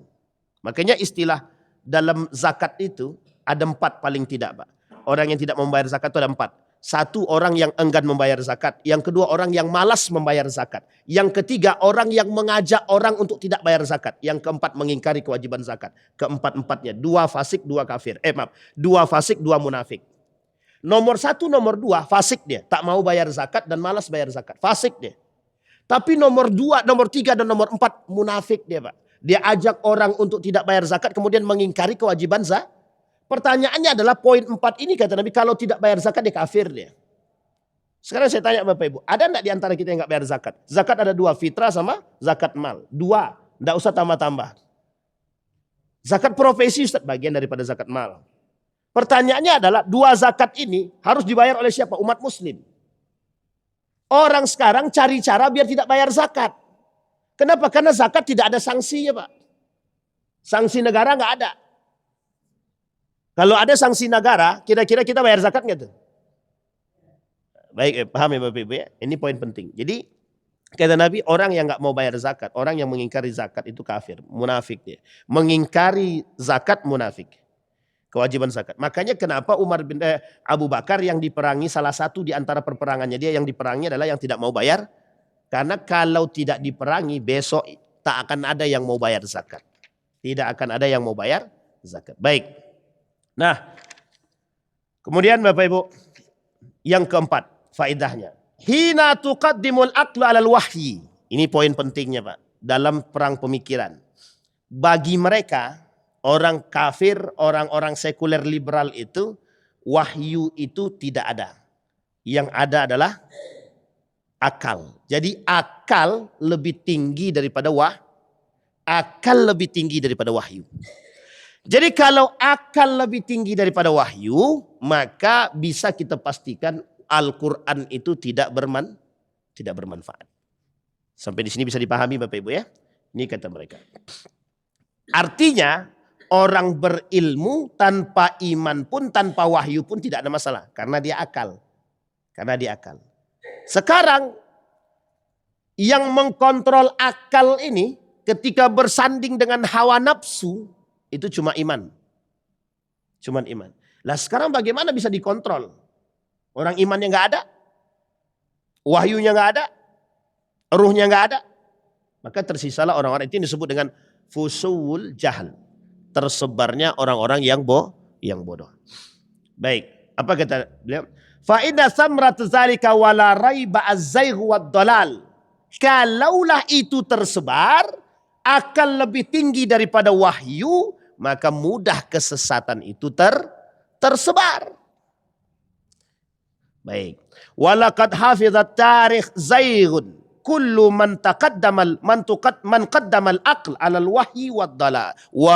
Makanya istilah dalam zakat itu ada 4 paling tidak Pak. Orang yang tidak membayar zakat itu ada 4. 1 orang yang enggan membayar zakat. Yang kedua orang yang malas membayar zakat. Yang ketiga orang yang mengajak orang untuk tidak bayar zakat. Yang keempat mengingkari kewajiban zakat. Keempat-empatnya 2 fasik 2 kafir. 2 fasik 2 munafik. Nomor 1, nomor 2 fasik dia. Tak mau bayar zakat dan malas bayar zakat. Fasik dia. Tapi nomor 2, nomor 3 dan nomor 4 munafik dia Pak. Dia ajak orang untuk tidak bayar zakat kemudian mengingkari kewajiban zakat. Pertanyaannya adalah poin 4 ini kata Nabi, kalau tidak bayar zakat dia kafir dia. Sekarang saya tanya Bapak Ibu, ada enggak di antara kita yang enggak bayar zakat? Zakat ada 2, fitrah sama zakat mal. 2, enggak usah tambah-tambah. Zakat profesi Ustaz, bagian daripada zakat mal. Pertanyaannya adalah 2 zakat ini harus dibayar oleh siapa? Umat muslim. Orang sekarang cari cara biar tidak bayar zakat. Kenapa? Karena zakat tidak ada sanksinya Pak. Sanksi negara enggak ada. Kalau ada sanksi negara, kira-kira kita bayar zakat nggak tuh? Baik, paham ya Bapak Ibu ya? Ini poin penting. Jadi kata Nabi, orang yang nggak mau bayar zakat, orang yang mengingkari zakat itu kafir, munafik dia. Mengingkari zakat munafik. Kewajiban zakat. Makanya kenapa Abu Bakar yang diperangi, salah satu di antara perperangannya dia yang diperangi adalah yang tidak mau bayar. Karena kalau tidak diperangi besok tak akan ada yang mau bayar zakat. Tidak akan ada yang mau bayar zakat. Baik. Nah, kemudian Bapak Ibu, yang keempat faedahnya. Hina tuqaddimul aqlu 'alal wahyi. Ini poin pentingnya Pak, dalam perang pemikiran. Bagi mereka, orang kafir, orang-orang sekuler liberal itu, wahyu itu tidak ada. Yang ada adalah akal. Jadi akal lebih tinggi daripada wahyu. Jadi kalau akal lebih tinggi daripada wahyu, maka bisa kita pastikan Al-Quran itu tidak bermanfaat. Sampai di sini bisa dipahami Bapak Ibu ya. Ini kata mereka. Artinya orang berilmu tanpa iman pun, tanpa wahyu pun tidak ada masalah. Karena dia akal. Sekarang yang mengkontrol akal ini ketika bersanding dengan hawa nafsu, itu cuma iman. Lah sekarang bagaimana bisa dikontrol? Orang imannya nggak ada, wahyunya nggak ada, ruhnya nggak ada. Maka tersisalah orang-orang itu yang disebut dengan fusuwul jahal. Tersebarnya orang-orang yang bodoh. Baik, apa kata beliau? Fa inna samrat zalika wala raiba az-zaigh wad dalal. Kalaulah itu tersebar akan lebih tinggi daripada wahyu, maka mudah kesesatan itu tersebar. Baik. Walaqad hafizat tarikh zaighun kullu man qaddamal aql 'alal wahyi wa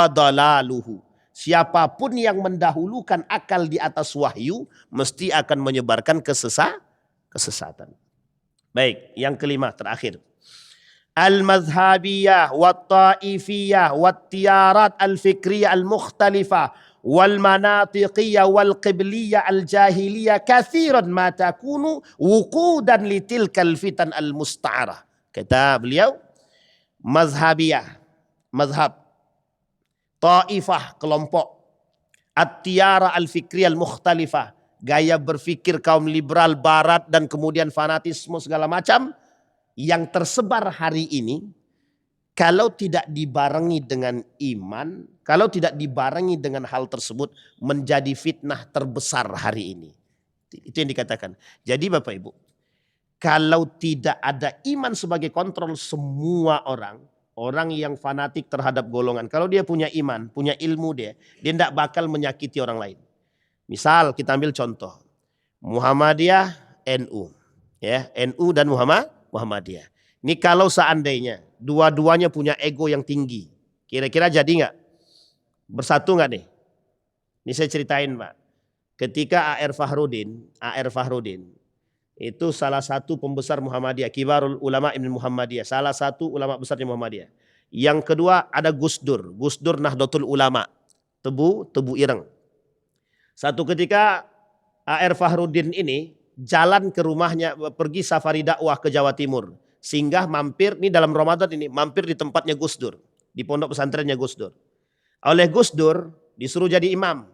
dalaluhu. Siapapun yang mendahulukan akal di atas wahyu mesti akan menyebarkan kesesatan. Baik, yang kelima terakhir. Al-mazhabiyah wat-ta'ifiyah wat-tiyarat al-fikriyah al-mukhtalifah wal-manatiqiyah wal-qibliyah al-jahiliyah kathiran ma takunu wuqudan litilkal fitan al-musta'arah. Kata beliau, mazhabiyah, mazhab, ta'ifah, kelompok, at-tiyara al-fikriyah al-mukhtalifah, gaya berfikir kaum liberal barat dan kemudian fanatisme segala macam yang tersebar hari ini, kalau tidak dibarengi dengan iman, kalau tidak dibarengi dengan hal tersebut, menjadi fitnah terbesar hari ini. Itu yang dikatakan. Jadi Bapak Ibu, kalau tidak ada iman sebagai kontrol semua orang yang fanatik terhadap golongan, kalau dia punya iman, punya ilmu dia tidak bakal menyakiti orang lain. Misal kita ambil contoh, Muhammadiyah, NU. Ya, NU dan Muhammadiyah. Ini kalau seandainya dua-duanya punya ego yang tinggi, kira-kira jadi nggak? Bersatu nggak nih? Ini saya ceritain Pak. Ketika A.R. Fahrudin itu salah satu pembesar Muhammadiyah, Kibarul Ulama Ibn Muhammadiyah, salah satu ulama besarnya Muhammadiyah. Yang kedua ada Gus Dur Nahdlatul Ulama, Tebu Ireng. Satu ketika A.R. Fahrudin ini jalan ke rumahnya, pergi safari dakwah ke Jawa Timur. Singgah mampir, ini dalam Ramadan ini, mampir di tempatnya Gus Dur. Di pondok pesantrennya Gus Dur. Oleh Gus Dur disuruh jadi imam.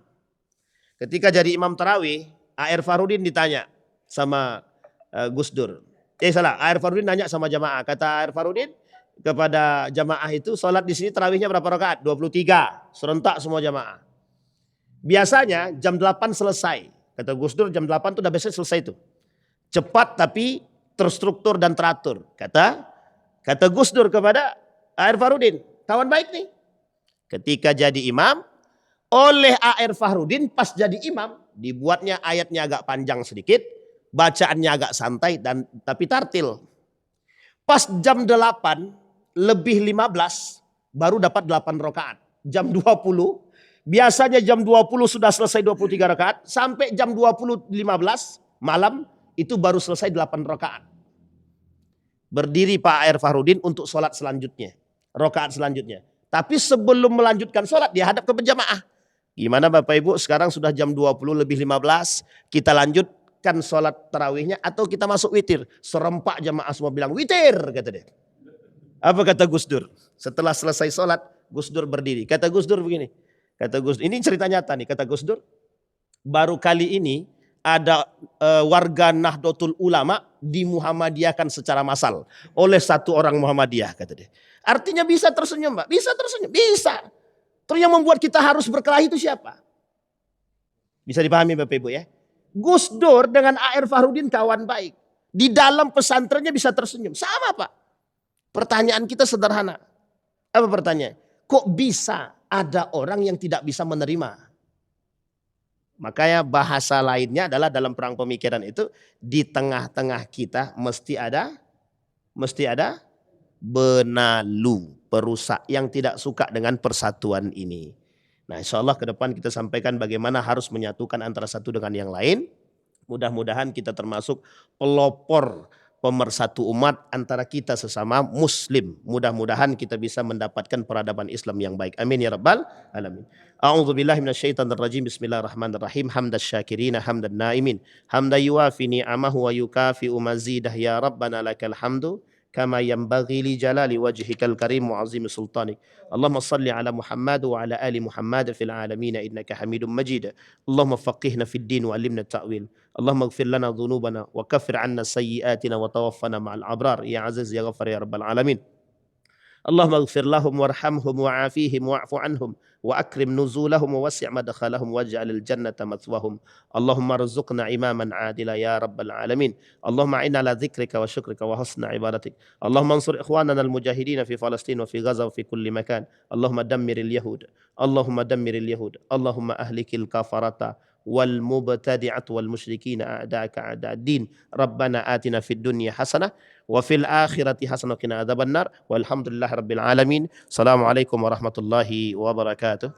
Ketika jadi imam tarawih, A.R. Fahrudin ditanya sama Gus Dur. A.R. Fahrudin nanya sama jamaah. Kata A.R. Fahrudin kepada jamaah itu, sholat di sini tarawihnya berapa rakaat? 23. Serentak semua jamaah. Biasanya jam 8 selesai. Kata Gus Dur jam 8 itu udah biasanya selesai itu. Cepat tapi terstruktur dan teratur. Kata Gus Dur kepada A.R. Fahrudin, kawan baik nih. Ketika jadi imam, oleh A.R. Fahrudin pas jadi imam, dibuatnya ayatnya agak panjang sedikit, bacaannya agak santai dan tapi tartil. Pas jam 8 lebih 15 baru dapat 8 rakaat. Jam 20, biasanya jam 20 sudah selesai 23 rakaat, sampai jam 20.15 malam itu baru selesai 8 rakaat. Berdiri Pak A.R. Fahrudin untuk sholat selanjutnya, rakaat selanjutnya. Tapi sebelum melanjutkan sholat dia hadap ke berjamaah. Gimana Bapak Ibu, sekarang sudah jam 20 lebih 15, kita lanjutkan sholat tarawihnya atau kita masuk witir? Serempak jamaah semua bilang witir, kata dia. Apa kata Gus Dur? Setelah selesai sholat, Gus Dur berdiri. Kata Gus Dur begini, kata Gus Dur, ini cerita nyata nih, kata Gus Dur, baru kali ini ada warga Nahdlatul Ulama di Muhammadiyahkan secara massal oleh satu orang Muhammadiyah, kata dia. Artinya bisa tersenyum, Pak. Bisa tersenyum, bisa. Terus yang membuat kita harus berkelahi itu siapa? Bisa dipahami Bapak Ibu ya. Gus Dur dengan A.R. Fahrudin kawan baik. Di dalam pesantrennya bisa tersenyum. Sama Pak. Pertanyaan kita sederhana. Apa pertanyaan? Kok bisa ada orang yang tidak bisa menerima? Makanya bahasa lainnya adalah dalam perang pemikiran itu, di tengah-tengah kita mesti ada benalu, perusak yang tidak suka dengan persatuan ini. Nah, insya Allah ke depan kita sampaikan bagaimana harus menyatukan antara satu dengan yang lain. Mudah-mudahan kita termasuk pelopor pemersatu umat antara kita sesama muslim. Mudah-mudahan kita bisa mendapatkan peradaban Islam yang baik. Amin ya rabbal alamin. A'udzubillahi minasyaitonirrajim. Bismillahirrahmanirrahim. Hamdas syakirina hamdan naimin. Hamda yuwafi ni'amahu wa yukafi'u mazidah ya rabbana lakal hamdu kama yanbaghi li jalali wajhikal karim wa azimi sultanik. Allahumma salli ala Muhammad wa ala ali Muhammad fil alamin innaka Hamidum Majid. Allahumma faqihna fid din wa alimna ta'wil. Allahumma ighfir lana dhunubana wa kaffir 'anna sayyi'atina wa tawaffana ma'al abrar ya aziz ya ghafar ya rabbal alamin. Allahumma ighfir lahum warhamhum wa'afihim wa'fu anhum wa akrim nuzulahum wa wasi' madkhalahum waj'alil jannata mathwahum. Allahumma rzuqna imaman adila ya rabbal alamin. Allahumma a'inna ala dzikrika wa syukrika wa husna ibadatik. Allahumma ansur ikhwanana al-mujahidin fi Palestin wa fi Gaza wa fi kulli makan. Allahumma dammiril yahud. Allahumma dammiril yahud. Allahumma ahlikil kafarata والمبتدعة والمشركين أعداءك أعداء الدين ربنا آتنا في الدنيا حسنة وفي الآخرة حسنة وقنا عذاب النار والحمد لله رب العالمين. السلام عليكم ورحمة الله وبركاته.